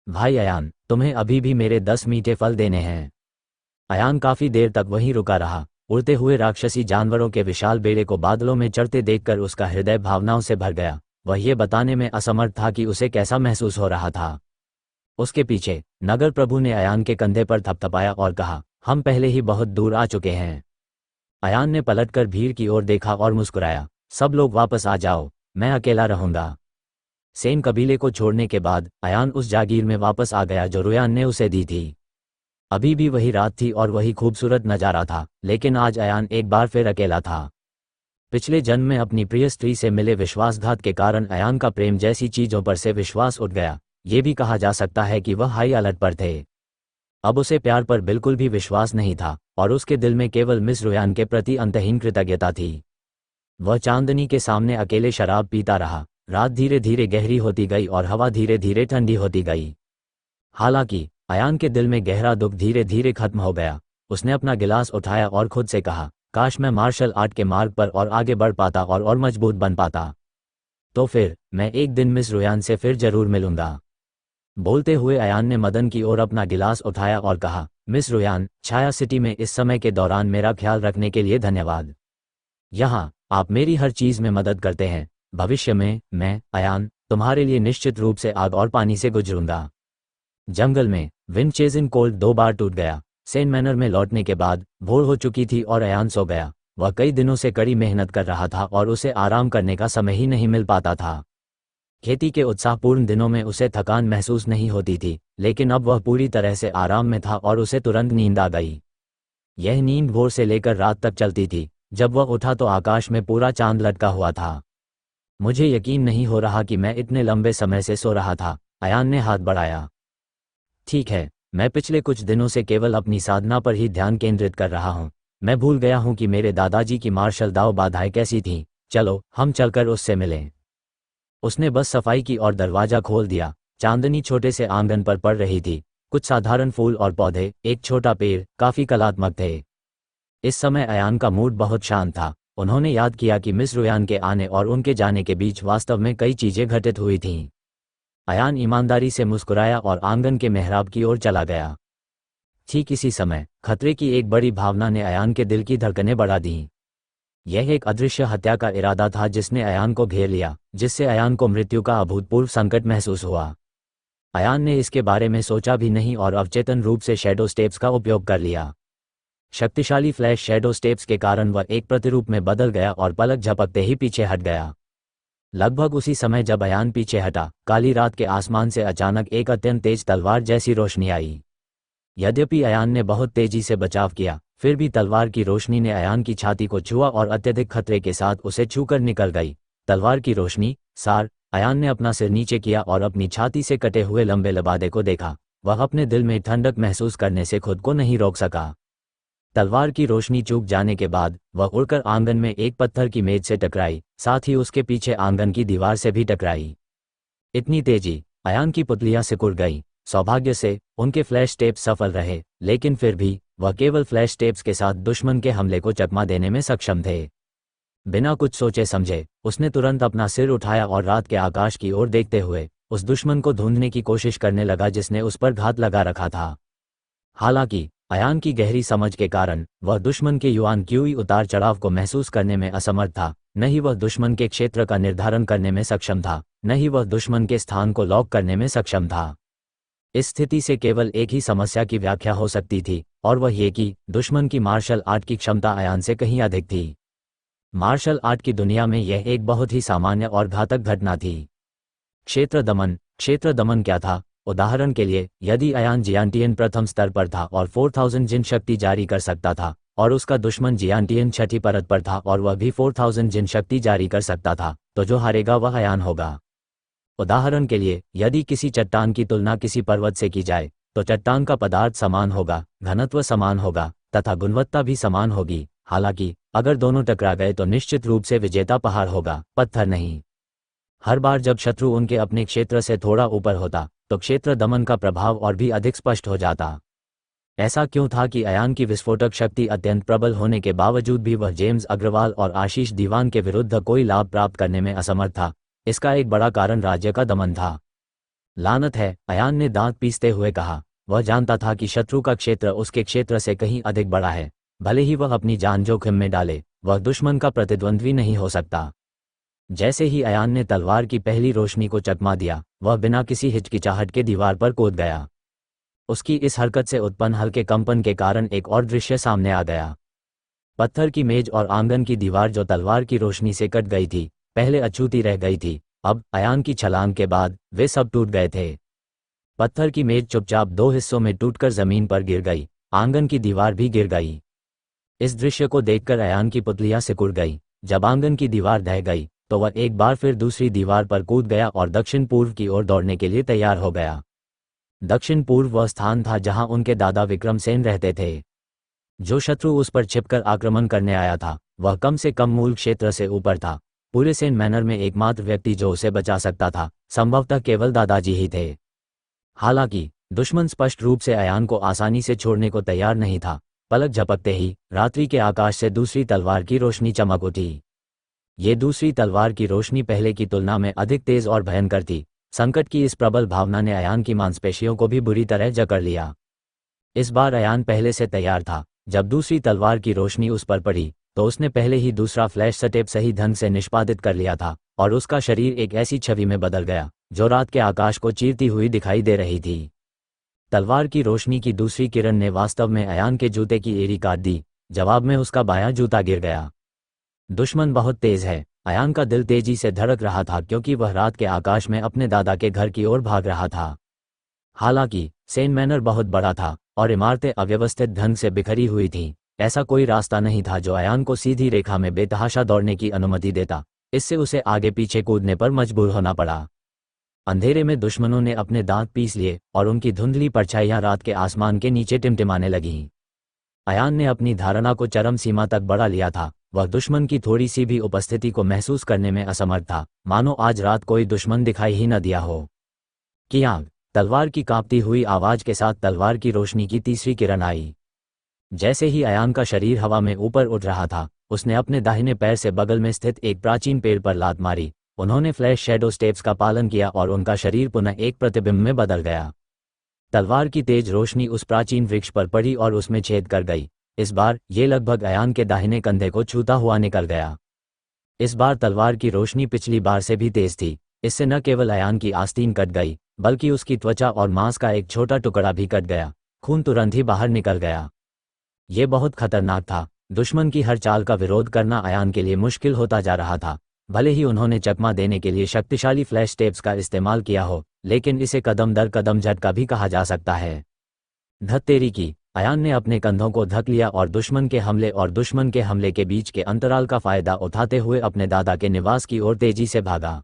भाई अयान, तुम्हें अभी भी मेरे 10 मीठे फल देने हैं। अयान काफी देर तक वहीं रुका रहा। उड़ते हुए राक्षसी जानवरों के विशाल बेड़े को बादलों में चढ़ते देखकर उसका हृदय भावनाओं से भर गया। वह ये बताने में असमर्थ था कि उसे कैसा महसूस हो रहा था। उसके पीछे नगर प्रभु ने अयान के कंधे पर थपथपाया और कहा, हम पहले ही बहुत दूर आ चुके हैं। अयान ने पलटकर भीड़ की ओर देखा और मुस्कुराया, सब लोग वापस आ जाओ, मैं अकेला रहूंगा। सेन कबीले को छोड़ने के बाद अयान उस जागीर में वापस आ गया जो रुयान ने उसे दी थी। अभी भी वही रात थी और वही खूबसूरत नजारा था, लेकिन आज अयान एक बार फिर अकेला था। पिछले जन्म में अपनी प्रिय स्त्री से मिले विश्वासघात के कारण अयान का प्रेम जैसी चीजों पर से विश्वास उठ गया। ये भी कहा जा सकता है कि वह हाई अलर्ट पर थे। अब उसे प्यार पर बिल्कुल भी विश्वास नहीं था और उसके दिल में केवल मिस रुयान के प्रति अंतहीन कृतज्ञता थी। वह चांदनी के सामने अकेले शराब पीता रहा। रात धीरे धीरे गहरी होती गई और हवा धीरे धीरे ठंडी होती गई। हालांकि अयान के दिल में गहरा दुख धीरे धीरे खत्म हो गया। उसने अपना गिलास उठाया और खुद से कहा, काश मैं मार्शल आर्ट के मार्ग पर और आगे बढ़ पाता और मजबूत बन पाता। तो फिर मैं एक दिन मिस रुयान से फिर जरूर मिलूंगा। बोलते हुए अयान ने मदन की ओर अपना गिलास उठाया और कहा, मिस रुयान, छाया सिटी में इस समय के दौरान मेरा ख्याल रखने के लिए धन्यवाद। यहाँ आप मेरी हर चीज में मदद करते हैं। भविष्य में मैं, अयान, तुम्हारे लिए निश्चित रूप से आग और पानी से गुजरूंगा। जंगल में विंडचेजिंग कोल्ड 2 बार टूट गया। सेंट मैनर में लौटने के बाद भोर हो चुकी थी और अयान सो गया। वह कई दिनों से कड़ी मेहनत कर रहा था और उसे आराम करने का समय ही नहीं मिल पाता था। खेती के उत्साहपूर्ण दिनों में उसे थकान महसूस नहीं होती थी, लेकिन अब वह पूरी तरह से आराम में था और उसे तुरंत नींद आ गई। यह नींद भोर से लेकर रात तक चलती थी। जब वह उठा तो आकाश में पूरा चांद लटका हुआ था। मुझे यकीन नहीं हो रहा कि मैं इतने लंबे समय से सो रहा था। अयान ने हाथ बढ़ाया। ठीक है, मैं पिछले कुछ दिनों से केवल अपनी साधना पर ही ध्यान केंद्रित कर रहा हूँ। मैं भूल गया हूँ कि मेरे दादाजी की मार्शल दाव बाधाएं कैसी थीं। चलो हम चलकर उससे मिलें। उसने बस सफाई की और दरवाजा खोल दिया। चांदनी छोटे से आंगन पर पड़ रही थी। कुछ साधारण फूल और पौधे, एक छोटा पेड़, काफी कलात्मक थे। इस समय अयान का मूड बहुत शांत था। उन्होंने याद किया कि मिस रुयान के आने और उनके जाने के बीच वास्तव में कई चीजें घटित हुई थीं। अयान ईमानदारी से मुस्कुराया और आंगन के मेहराब की ओर चला गया। ठीक इसी समय खतरे की एक बड़ी भावना ने अयान के दिल की धड़कनें बढ़ा दीं। यह एक अदृश्य हत्या का इरादा था जिसने अयान को घेर लिया, जिससे अयान को मृत्यु का अभूतपूर्व संकट महसूस हुआ। अयान ने इसके बारे में सोचा भी नहीं और अवचेतन रूप से शैडो स्टेप्स का उपयोग कर लिया। शक्तिशाली फ्लैश शैडो स्टेप्स के कारण वह एक प्रतिरूप में बदल गया और पलक झपकते ही पीछे हट गया। लगभग उसी समय जब अयान पीछे हटा, काली रात के आसमान से अचानक एक अत्यंत तेज तलवार जैसी रोशनी आई। यद्यपि अयान ने बहुत तेजी से बचाव किया, फिर भी तलवार की रोशनी ने अयान की छाती को छुआ और अत्यधिक खतरे के साथ उसे छूकर निकल गई। तलवार की रोशनी, सार। अयान ने अपना सिर नीचे किया और अपनी छाती से कटे हुए लंबे लबादे को देखा। वह अपने दिल में ठंडक महसूस करने से खुद को नहीं रोक सका। तलवार की रोशनी चूक जाने के बाद वह उड़कर आंगन में एक पत्थर की मेज से टकराई, साथ ही उसके पीछे आंगन की दीवार से भी टकराई। इतनी तेजी, अयान की पुतलियां सिकुड़ गईं। सौभाग्य से उनके फ्लैश टेप सफल रहे, लेकिन फिर भी वह केवल फ्लैश टेप्स के साथ दुश्मन के हमले को चकमा देने में सक्षम थे। बिना कुछ सोचे समझे उसने तुरंत अपना सिर उठाया और रात के आकाश की ओर देखते हुए उस दुश्मन को ढूंढने की कोशिश करने लगा जिसने उस पर घात लगा रखा था। हालांकि अयान की गहरी समझ के कारण वह दुश्मन के युआन क्यूई उतार चढ़ाव को महसूस करने में असमर्थ था। न ही वह दुश्मन के क्षेत्र का निर्धारण करने में सक्षम था, न ही वह दुश्मन के स्थान को लॉक करने में सक्षम था। इस स्थिति से केवल एक ही समस्या की व्याख्या हो सकती थी, और वह ये कि दुश्मन की मार्शल आर्ट की क्षमता अयान से कहीं अधिक थी। मार्शल आर्ट की दुनिया में यह एक बहुत ही सामान्य और घातक घटना थी। क्षेत्र दमन क्या था? उदाहरण के लिए, यदि अयान जियांटियन प्रथम स्तर पर था और 4000 जिन शक्ति जारी कर सकता था, और उसका दुश्मन जियांटियन छठी परत पर था और वह भी 4000 जिन शक्ति जारी कर सकता था, तो जो हारेगा वह अयान होगा। उदाहरण के लिए, यदि किसी चट्टान की तुलना किसी पर्वत से की जाए, तो चट्टान का पदार्थ समान होगा, घनत्व समान होगा, तथा गुणवत्ता भी समान होगी। हालांकि अगर दोनों टकरा गए तो निश्चित रूप से विजेता पहाड़ होगा, पत्थर नहीं। हर बार जब शत्रु उनके अपने क्षेत्र से थोड़ा ऊपर होता, तो क्षेत्र दमन का प्रभाव और भी अधिक स्पष्ट हो जाता। ऐसा क्यों था कि अयान की विस्फोटक शक्ति अत्यंत प्रबल होने के बावजूद भी वह जेम्स अग्रवाल और आशीष दीवान के विरुद्ध कोई लाभ प्राप्त करने में असमर्थ था? इसका एक बड़ा कारण राज्य का दमन था। लानत है, अयान ने दांत पीसते हुए कहा। वह जानता था कि शत्रु का क्षेत्र उसके क्षेत्र से कहीं अधिक बड़ा है। भले ही वह अपनी जान जोखिम में डाले, वह दुश्मन का प्रतिद्वंद्वी नहीं हो सकता। जैसे ही अयान ने तलवार की पहली रोशनी को चकमा दिया, वह बिना किसी हिचकिचाहट के दीवार पर कूद गया। उसकी इस हरकत से उत्पन्न हल्के कंपन के कारण एक और दृश्य सामने आ गया। पत्थर की मेज और आंगन की दीवार जो तलवार की रोशनी से कट गई थी, पहले अछूती रह गई थी, अब अयान की छलांग के बाद वे सब टूट गए थे। पत्थर की मेज चुपचाप 2 हिस्सों में टूटकर जमीन पर गिर गई, आंगन की दीवार भी गिर गई। इस दृश्य को देखकर अयान की पुतलियां सिकुड़ गई। जब आंगन की दीवार ढह गई, तो वह एक बार फिर दूसरी दीवार पर कूद गया और दक्षिण पूर्व की ओर दौड़ने के लिए तैयार हो गया। दक्षिण पूर्व वह स्थान था जहां उनके दादा विक्रमसेन रहते थे। जो शत्रु उस पर छिपकर आक्रमण करने आया था वह कम से कम मूल क्षेत्र से ऊपर था। पूरे सेन मैनर में एकमात्र व्यक्ति जो उसे बचा सकता था संभवतः केवल दादाजी ही थे। हालांकि दुश्मन स्पष्ट रूप से अयान को आसानी से छोड़ने को तैयार नहीं था। पलक झपकते ही रात्रि के आकाश से दूसरी तलवार की रोशनी चमक उठी। ये दूसरी तलवार की रोशनी पहले की तुलना में अधिक तेज और भयंकर थी। संकट की इस प्रबल भावना ने अयान की मांसपेशियों को भी बुरी तरह जकड़ लिया। इस बार अयान पहले से तैयार था। जब दूसरी तलवार की रोशनी उस पर पड़ी तो उसने पहले ही दूसरा फ्लैश स्टेप सही ढंग से निष्पादित कर लिया था और उसका शरीर एक ऐसी छवि में बदल गया जो रात के आकाश को चीरती हुई दिखाई दे रही थी। तलवार की रोशनी की दूसरी किरण ने वास्तव में अयान के जूते की एड़ी काट दी। जवाब में उसका बायां जूता गिर गया। दुश्मन बहुत तेज है। अयान का दिल तेजी से धड़क रहा था क्योंकि वह रात के आकाश में अपने दादा के घर की ओर भाग रहा था। हालांकि सेन मैनर बहुत बड़ा था और इमारतें अव्यवस्थित ढंग से बिखरी हुई थीं। ऐसा कोई रास्ता नहीं था जो अयान को सीधी रेखा में बेतहाशा दौड़ने की अनुमति देता। इससे उसे आगे पीछे कूदने पर मजबूर होना पड़ा। अंधेरे में दुश्मनों ने अपने दांत पीस लिए और उनकी धुंधली परछाइयां रात के आसमान के नीचे टिमटिमाने लगीं। अयान ने अपनी धारणा को चरम सीमा तक बढ़ा लिया था। वह दुश्मन की थोड़ी सी भी उपस्थिति को महसूस करने में असमर्थ था, मानो आज रात कोई दुश्मन दिखाई ही न दिया हो। कियांग, तलवार की कांपती हुई आवाज के साथ तलवार की रोशनी की तीसरी किरण आई। जैसे ही अयान का शरीर हवा में ऊपर उठ रहा था उसने अपने दाहिने पैर से बगल में स्थित एक प्राचीन पेड़ पर लात मारी। उन्होंने फ्लैश शैडो स्टेप्स का पालन किया और उनका शरीर पुनः एक प्रतिबिंब में बदल गया। तलवार की तेज रोशनी उस प्राचीन वृक्ष पर पड़ी और उसमें छेद कर गई। इस बार ये लगभग अयान के दाहिने कंधे को छूता हुआ निकल गया। इस बार तलवार की रोशनी पिछली बार से भी तेज थी। इससे न केवल अयान की आस्तीन कट गई बल्कि उसकी त्वचा और मांस का एक छोटा टुकड़ा भी कट गया। खून तुरंत ही बाहर निकल गया। ये बहुत खतरनाक था। दुश्मन की हर चाल का विरोध करना अयान के लिए मुश्किल होता जा रहा था। भले ही उन्होंने चकमा देने के लिए शक्तिशाली फ्लैश टेप्स का इस्तेमाल किया हो, लेकिन इसे कदम दर कदम झटका भी कहा जा सकता है। धत्तेरी की, अयान ने अपने कंधों को ढक लिया और दुश्मन के हमले के बीच के अंतराल का फायदा उठाते हुए अपने दादा के निवास की ओर तेजी से भागा।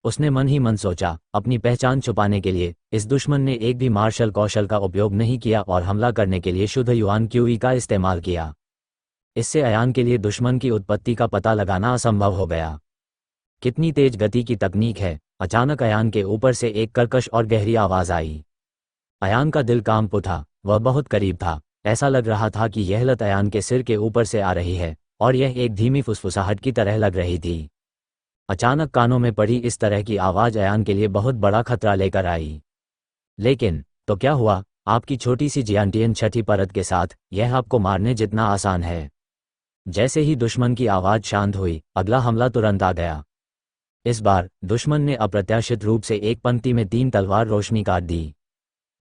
उसने मन ही मन सोचा, अपनी पहचान छुपाने के लिए इस दुश्मन ने एक भी मार्शल कौशल का उपयोग नहीं किया और हमला करने के लिए शुद्ध युआन क्यूई का इस्तेमाल किया। इससे अयान के लिए दुश्मन की उत्पत्ति का पता लगाना असंभव हो गया। कितनी तेज गति की तकनीक है। अचानक अयान के ऊपर से एक कर्कश और गहरी आवाज आई। अयान का दिल कांप उठा। वह बहुत करीब था। ऐसा लग रहा था कि यह लत अयान के सिर के ऊपर से आ रही है और यह एक धीमी फुसफुसाहट की तरह लग रही थी। अचानक कानों में पड़ी इस तरह की आवाज अयान के लिए बहुत बड़ा खतरा लेकर आई। लेकिन तो क्या हुआ? आपकी छोटी सी जियांटियन छठी परत के साथ यह आपको मारने जितना आसान है। जैसे ही दुश्मन की आवाज शांत हुई, अगला हमला तुरंत आ गया। इस बार दुश्मन ने अप्रत्याशित रूप से एक पंक्ति में 3 तलवार रोशनी काट दी।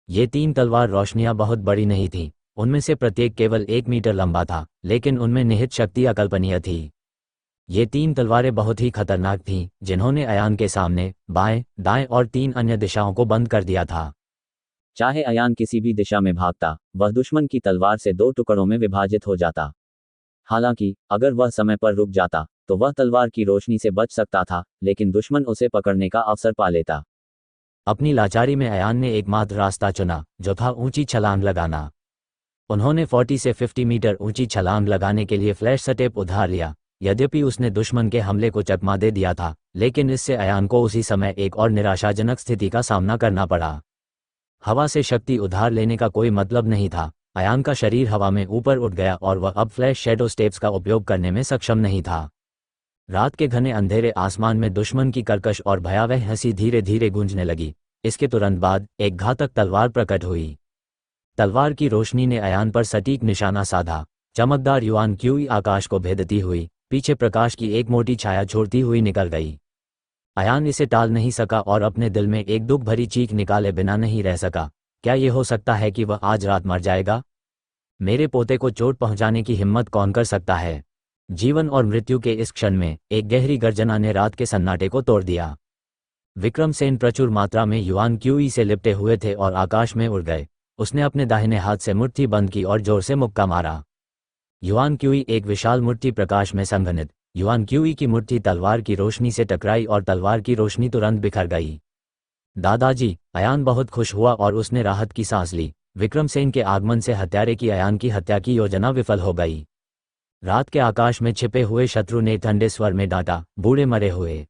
ये 3 तलवार रोशनियां बहुत बड़ी नहीं थीं। उनमें से प्रत्येक केवल 1 मीटर लंबा था, लेकिन उनमें निहित शक्ति अकल्पनीय थी। ये 3 तलवारें बहुत ही खतरनाक थीं, जिन्होंने अयान के सामने, बाएं, दाएं और 3 अन्य दिशाओं को बंद कर दिया था। चाहे अयान किसी भी दिशा में भागता, वह दुश्मन की तलवार से 2 टुकड़ों में विभाजित हो जाता। हालांकि अगर वह समय पर रुक जाता तो वह तलवार की रोशनी से बच सकता था, लेकिन दुश्मन उसे पकड़ने का अवसर पा लेता। अपनी लाचारी में अयान ने एकमात्र रास्ता चुना, जो था ऊंची छलांग लगाना। उन्होंने 40 से 50 मीटर ऊंची छलांग लगाने के लिए फ्लैश स्टेप उधार लिया। यद्यपि उसने दुश्मन के हमले को चकमा दे दिया था, लेकिन इससे अयान को उसी समय एक और निराशाजनक स्थिति का सामना करना पड़ा। हवा से शक्ति उधार लेने का कोई मतलब नहीं था। अयान का शरीर हवा में ऊपर उठ गया और वह अब फ्लैश शैडो स्टेप्स का उपयोग करने में सक्षम नहीं था। रात के घने अंधेरे आसमान में दुश्मन की कर्कश और भयावह हंसी धीरे धीरे गूंजने लगी। इसके तुरंत बाद एक घातक तलवार प्रकट हुई। तलवार की रोशनी ने अयान पर सटीक निशाना साधा। चमकदार युआन क्यूई आकाश को भेदती हुई पीछे प्रकाश की एक मोटी छाया छोड़ती हुई निकल गई। अयान इसे टाल नहीं सका और अपने दिल में एक दुख भरी चीख निकाले बिना नहीं रह सका। क्या ये हो सकता है कि वह आज रात मर जाएगा? मेरे पोते को चोट पहुंचाने की हिम्मत कौन कर सकता है? जीवन और मृत्यु के इस क्षण में एक गहरी गर्जना ने रात के सन्नाटे को तोड़ दिया। विक्रमसेन प्रचुर मात्रा में युआन क्यूई से लिपटे हुए थे और आकाश में उड़ गए। उसने अपने दाहिने हाथ से मुट्ठी बंद की और जोर से मुक्का मारा। युआन क्यूई एक विशाल मुट्ठी प्रकाश में संघनित। युआन क्यूई की मुट्ठी तलवार की रोशनी से टकराई और तलवार की रोशनी तुरंत बिखर गई। दादाजी, अयान बहुत खुश हुआ और उसने राहत की सांस ली। विक्रमसेन के आगमन से हत्यारे की अयान की हत्या की योजना विफल हो गई। रात के आकाश में छिपे हुए शत्रु ने ठंडे स्वर में डांटा, बूढ़े मरे हुए।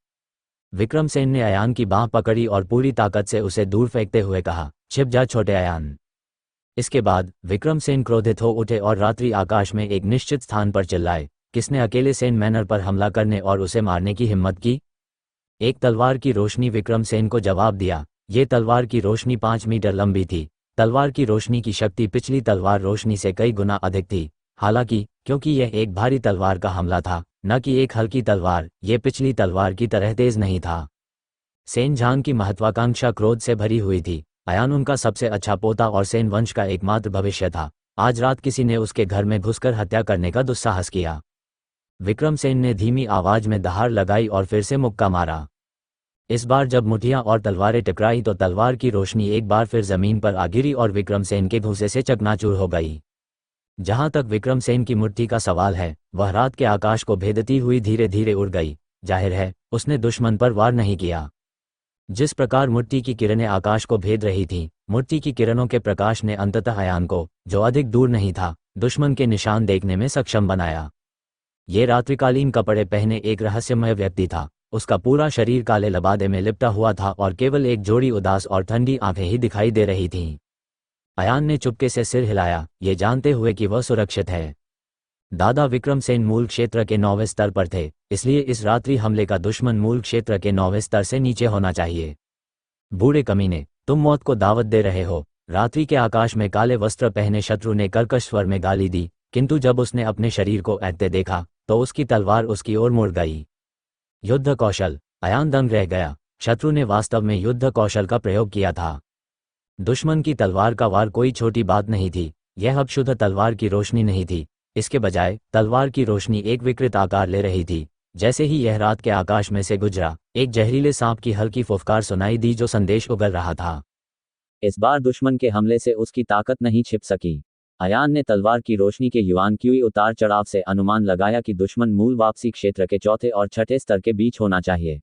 विक्रमसेन ने अयान की बांह पकड़ी और पूरी ताकत से उसे दूर फेंकते हुए कहा, छिप जा छोटे अयान। इसके बाद विक्रमसेन क्रोधित हो उठे और रात्रि आकाश में एक निश्चित स्थान पर चिल्लाए, किसने अकेले सेन मैनर पर हमला करने और उसे मारने की हिम्मत की? एक तलवार की रोशनी विक्रमसेन को जवाब दिया। ये तलवार की रोशनी 5 मीटर लंबी थी। तलवार की रोशनी की शक्ति पिछली तलवार रोशनी से कई गुना अधिक थी। हालांकि क्योंकि यह एक भारी तलवार का हमला था, न कि एक हल्की तलवार, ये पिछली तलवार की तरह तेज नहीं था। सेन झांग की महत्वाकांक्षा क्रोध से भरी हुई थी। अयान उनका सबसे अच्छा पोता और सेन वंश का एकमात्र भविष्य था। आज रात किसी ने उसके घर में घुसकर हत्या करने का दुस्साहस किया। विक्रमसेन ने धीमी आवाज में दहाड़ लगाई और फिर से मुक्का मारा। इस बार जब मुठियां और तलवारें टकराई तो तलवार की रोशनी एक बार फिर जमीन पर आ गिरी और विक्रमसेन के घूंसे से चकनाचूर हो गई। जहां तक विक्रमसेन की मुट्ठी का सवाल है, वह रात के आकाश को भेदती हुई धीरे धीरे उड़ गई। जाहिर है, उसने दुश्मन पर वार नहीं किया। जिस प्रकार मुट्ठी की किरणें आकाश को भेद रही थीं, मुट्ठी की किरणों के प्रकाश ने अंततः अयान को, जो अधिक दूर नहीं था, दुश्मन के निशान देखने में सक्षम बनाया। ये रात्रिकालीन कपड़े पहने एक रहस्यमय व्यक्ति था। उसका पूरा शरीर काले लबादे में लिपटा हुआ था और केवल एक जोड़ी उदास और ठंडी आंखें ही दिखाई दे रही थीं। अयान ने चुपके से सिर हिलाया, ये जानते हुए कि वह सुरक्षित है। दादा विक्रमसेन मूल क्षेत्र के 9वें स्तर पर थे, इसलिए इस रात्रि हमले का दुश्मन मूल क्षेत्र के 9वें स्तर से नीचे होना चाहिए। बूढ़े कमीने, तुम मौत को दावत दे रहे हो। रात्रि के आकाश में काले वस्त्र पहने शत्रु ने कर्कश स्वर में गाली दी, किंतु जब उसने अपने शरीर को ऐंठते देखा तो उसकी तलवार उसकी ओर मुड़ गई। युद्ध कौशल। अयान दंग रह गया। शत्रु ने वास्तव में युद्ध कौशल का प्रयोग किया था। दुश्मन की तलवार का वार कोई छोटी बात नहीं थी। यह अब शुद्ध तलवार की रोशनी नहीं थी। इसके बजाय तलवार की रोशनी एक विकृत आकार ले रही थी। जैसे ही यह रात के आकाश में से गुजरा, एक जहरीले सांप की हल्की फुफकार सुनाई दी जो संदेश उगल रहा था। इस बार दुश्मन के हमले से उसकी ताकत नहीं छिप सकी। अयान ने तलवार की रोशनी के युआन क्यूई उतार चढ़ाव से अनुमान लगाया कि दुश्मन मूल वापसी क्षेत्र के 4थे और 6ठे स्तर के बीच होना चाहिए।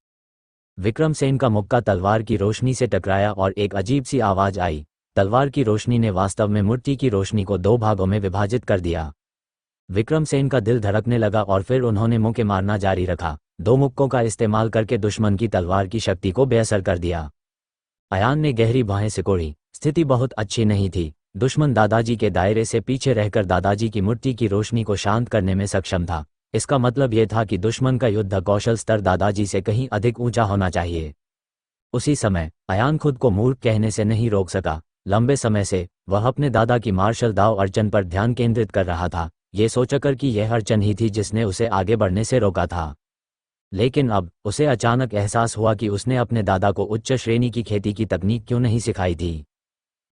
विक्रमसेन का मुक्का तलवार की रोशनी से टकराया और एक अजीब सी आवाज आई। तलवार की रोशनी ने वास्तव में मुट्ठी की रोशनी को 2 भागों में विभाजित कर दिया। विक्रमसेन का दिल धड़कने लगा और फिर उन्होंने मुक्के मारना जारी रखा, 2 मुक्कों का इस्तेमाल करके दुश्मन की तलवार की शक्ति को बेअसर कर दिया। अयान ने गहरी बाहें सिकोड़ी। स्थिति बहुत अच्छी नहीं थी। दुश्मन दादाजी के दायरे से पीछे रहकर दादाजी की मुट्ठी की रोशनी को शांत करने में सक्षम था। इसका मतलब यह था कि दुश्मन का युद्ध कौशल स्तर दादाजी से कहीं अधिक ऊंचा होना चाहिए। उसी समय अयान खुद को मूर्ख कहने से नहीं रोक सका। लंबे समय से वह अपने दादा की मार्शल दाव अर्चन पर ध्यान केंद्रित कर रहा था, ये सोचकर कि यह अर्चन ही थी जिसने उसे आगे बढ़ने से रोका था। लेकिन अब उसे अचानक एहसास हुआ कि उसने अपने दादा को उच्च श्रेणी की खेती की तकनीक क्यों नहीं सिखाई थी।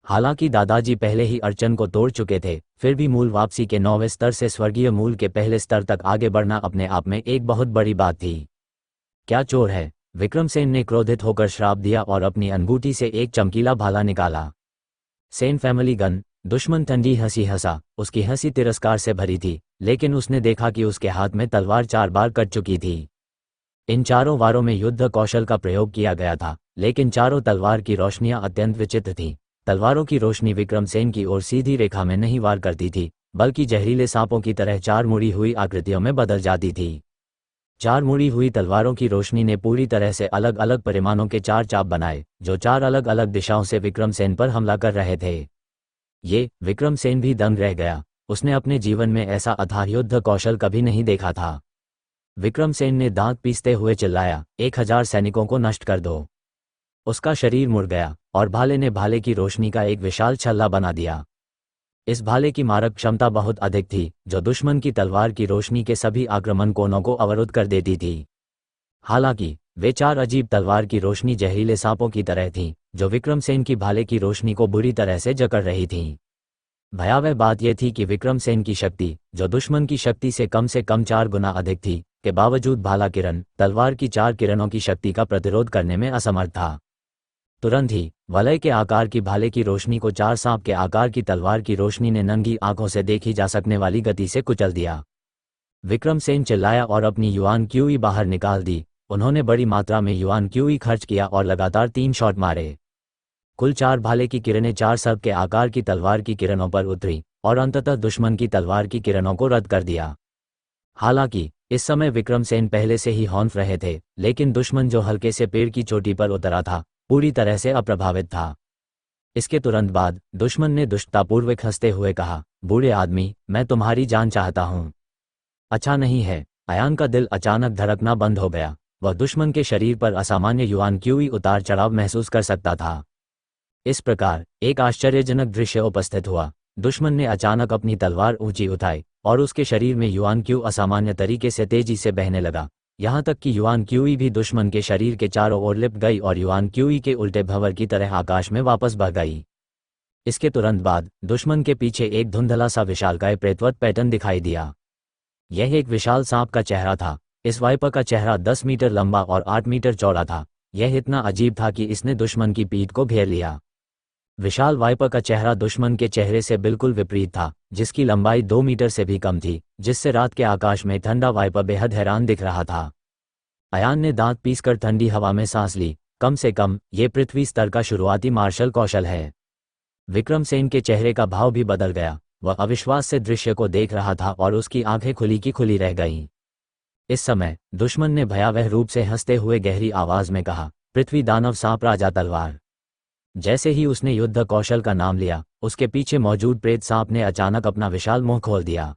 हालांकि दादाजी पहले ही अर्चन को तोड़ चुके थे, फिर भी मूल वापसी के 9वें स्तर से स्वर्गीय मूल के पहले स्तर तक आगे बढ़ना अपने आप में एक बहुत बड़ी बात थी। क्या चोर है? विक्रमसेन ने क्रोधित होकर श्राप दिया और अपनी अंगूठी से एक चमकीला भाला निकाला। Sen family gun. दुश्मन ठंडी हंसी हंसा। उसकी हंसी तिरस्कार से भरी थी, लेकिन उसने देखा कि उसके हाथ में तलवार 4 बार कट चुकी थी। इन चारों वारों में युद्ध कौशल का प्रयोग किया गया था, लेकिन चारों तलवार की रोशनियां अत्यंत विचित्र थीं। तलवारों की रोशनी विक्रमसेन की ओर सीधी रेखा में नहीं वार करती थी, बल्कि जहरीले सांपों की तरह 4 मुड़ी हुई आकृतियों में बदल जाती थी। 4 मुड़ी हुई तलवारों की रोशनी ने पूरी तरह से अलग अलग परिमाणों के 4 चाप बनाए, जो 4 अलग अलग दिशाओं से विक्रमसेन पर हमला कर रहे थे। ये विक्रमसेन भी दंग रह गया। उसने अपने जीवन में ऐसा अथाह युद्ध कौशल कभी नहीं देखा था। विक्रमसेन ने दांत पीसते हुए चिल्लाया, 1000 सैनिकों को नष्ट कर दो। उसका शरीर मुड़ गया और भाले ने भाले की रोशनी का एक विशाल छल्ला बना दिया। इस भाले की मारक क्षमता बहुत अधिक थी, जो दुश्मन की तलवार की रोशनी के सभी आक्रमण कोनों को अवरुद्ध कर देती थी। हालांकि वे 4 अजीब तलवार की रोशनी जहरीले सांपों की तरह थीं, जो विक्रमसेन की भाले की रोशनी को बुरी तरह से जकड़ रही थीं। भयावह बात यह थी कि विक्रमसेन की शक्ति, जो दुश्मन की शक्ति से कम 4 गुना अधिक थी, के बावजूद भाला किरण तलवार की 4 किरणों की शक्ति का प्रतिरोध करने में असमर्थ था। तुरंत ही वलय के आकार की भाले की रोशनी को 4 सांप के आकार की तलवार की रोशनी ने नंगी आंखों से देखी जा सकने वाली गति से कुचल दिया। विक्रमसेन चिल्लाया और अपनी युआन क्यूई बाहर निकाल दी। उन्होंने बड़ी मात्रा में युआन क्यूई खर्च किया और लगातार 3 शॉट मारे। कुल 4 भाले की किरणें 4 सर्प के आकार की तलवार की किरणों पर उतरी और अंततः दुश्मन की तलवार की किरणों को रद्द कर दिया। हालांकि इस समय विक्रमसेन पहले से ही हौंफ रहे थे, लेकिन दुश्मन जो हल्के से पेड़ की चोटी पर उतरा था पूरी तरह से अप्रभावित था। इसके तुरंत बाद दुश्मन ने दुष्टतापूर्वक हंसते हुए कहा, बूढ़े आदमी, मैं तुम्हारी जान चाहता हूं। अच्छा नहीं है। अयान का दिल अचानक धड़कना बंद हो गया। वह दुश्मन के शरीर पर असामान्य युआन क्यूई उतार चढ़ाव महसूस कर सकता था। इस प्रकार एक आश्चर्यजनक दृश्य उपस्थित हुआ। दुश्मन ने अचानक अपनी तलवार ऊंची उठाई और उसके शरीर में युआन क्यू असामान्य तरीके से तेजी से बहने लगा, यहाँ तक कि युआन क्यूई भी दुश्मन के शरीर के चारों ओर लिपट गई और युआन क्यूई के उल्टे भंवर की तरह आकाश में वापस बह गई। इसके तुरंत बाद दुश्मन के पीछे एक धुंधला सा विशालकाय प्रेतवत पैटर्न दिखाई दिया। यह एक विशाल सांप का चेहरा था। इस वाइपर का चेहरा 10 मीटर लंबा और 8 मीटर चौड़ा था। यह इतना अजीब था कि इसने दुश्मन की पीठ को घेर लिया। विशाल वाइपर का चेहरा दुश्मन के चेहरे से बिल्कुल विपरीत था, जिसकी लंबाई 2 मीटर से भी कम थी, जिससे रात के आकाश में ठंडा वाइपर बेहद हैरान दिख रहा था। अयान ने दांत पीसकर ठंडी हवा में सांस ली। कम से कम ये पृथ्वी स्तर का शुरुआती मार्शल कौशल है। विक्रमसेन के चेहरे का भाव भी बदल गया। वह अविश्वास से दृश्य को देख रहा था और उसकी आंखें खुली की खुली रह गईं। इस समय दुश्मन ने भयावह रूप से हंसते हुए गहरी आवाज में कहा, पृथ्वी दानव सांप राजा तलवार। जैसे ही उसने युद्ध कौशल का नाम लिया, उसके पीछे मौजूद प्रेत सांप ने अचानक अपना विशाल मुंह खोल दिया।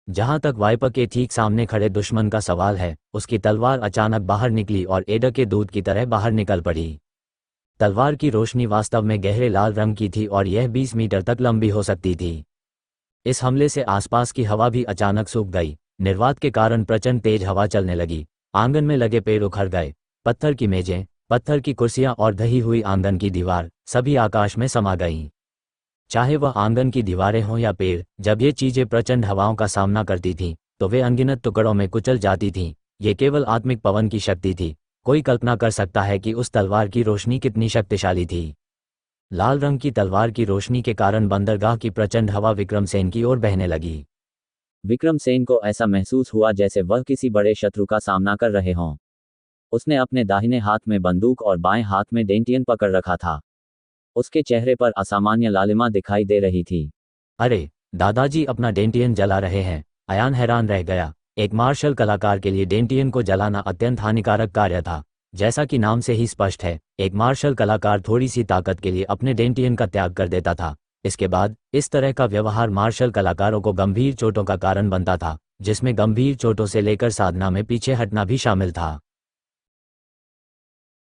जहां तक वाइपर के ठीक सामने खड़े दुश्मन का सवाल है, उसकी तलवार अचानक बाहर निकली और एडर के दूध की तरह बाहर निकल पड़ी। तलवार की रोशनी वास्तव में गहरे लाल रंग की थी और यह 20 मीटर तक लंबी हो सकती थी। इस हमले से आसपास की हवा भी अचानक सूख गई। निर्वात के कारण प्रचंड तेज हवा चलने लगी। आंगन में लगे पेड़ उखड़ गए। पत्थर की मेजें, पत्थर की कुर्सियां और ढही हुई आंगन की दीवार सभी आकाश में समा गईं। चाहे वह आंगन की दीवारें हों या पेड़, जब ये चीजें प्रचंड हवाओं का सामना करती थीं, तो वे अनगिनत टुकड़ों में कुचल जाती थीं। ये केवल आत्मिक पवन की शक्ति थी। कोई कल्पना कर सकता है कि उस तलवार की रोशनी कितनी शक्तिशाली थी। लाल रंग की तलवार की रोशनी के कारण बंदरगाह की प्रचंड हवा विक्रमसेन की ओर बहने लगी। विक्रमसेन को ऐसा महसूस हुआ जैसे वह किसी बड़े शत्रु का सामना कर रहे हों। उसने अपने दाहिने हाथ में बंदूक और बाएं हाथ में डेंटियन पकड़ रखा था। उसके चेहरे पर असामान्य लालिमा दिखाई दे रही थी। अरे, दादाजी अपना डेंटियन जला रहे हैं। अयान हैरान रह गया। एक मार्शल कलाकार के लिए डेंटियन को जलाना अत्यंत हानिकारक कार्य था। जैसा कि नाम से ही स्पष्ट है, एक मार्शल कलाकार थोड़ी सी ताकत के लिए अपने डेंटियन का त्याग कर देता था। इसके बाद इस तरह का व्यवहार मार्शल कलाकारों को गंभीर चोटों का कारण बनता था, जिसमें गंभीर चोटों से लेकर साधना में पीछे हटना भी शामिल था।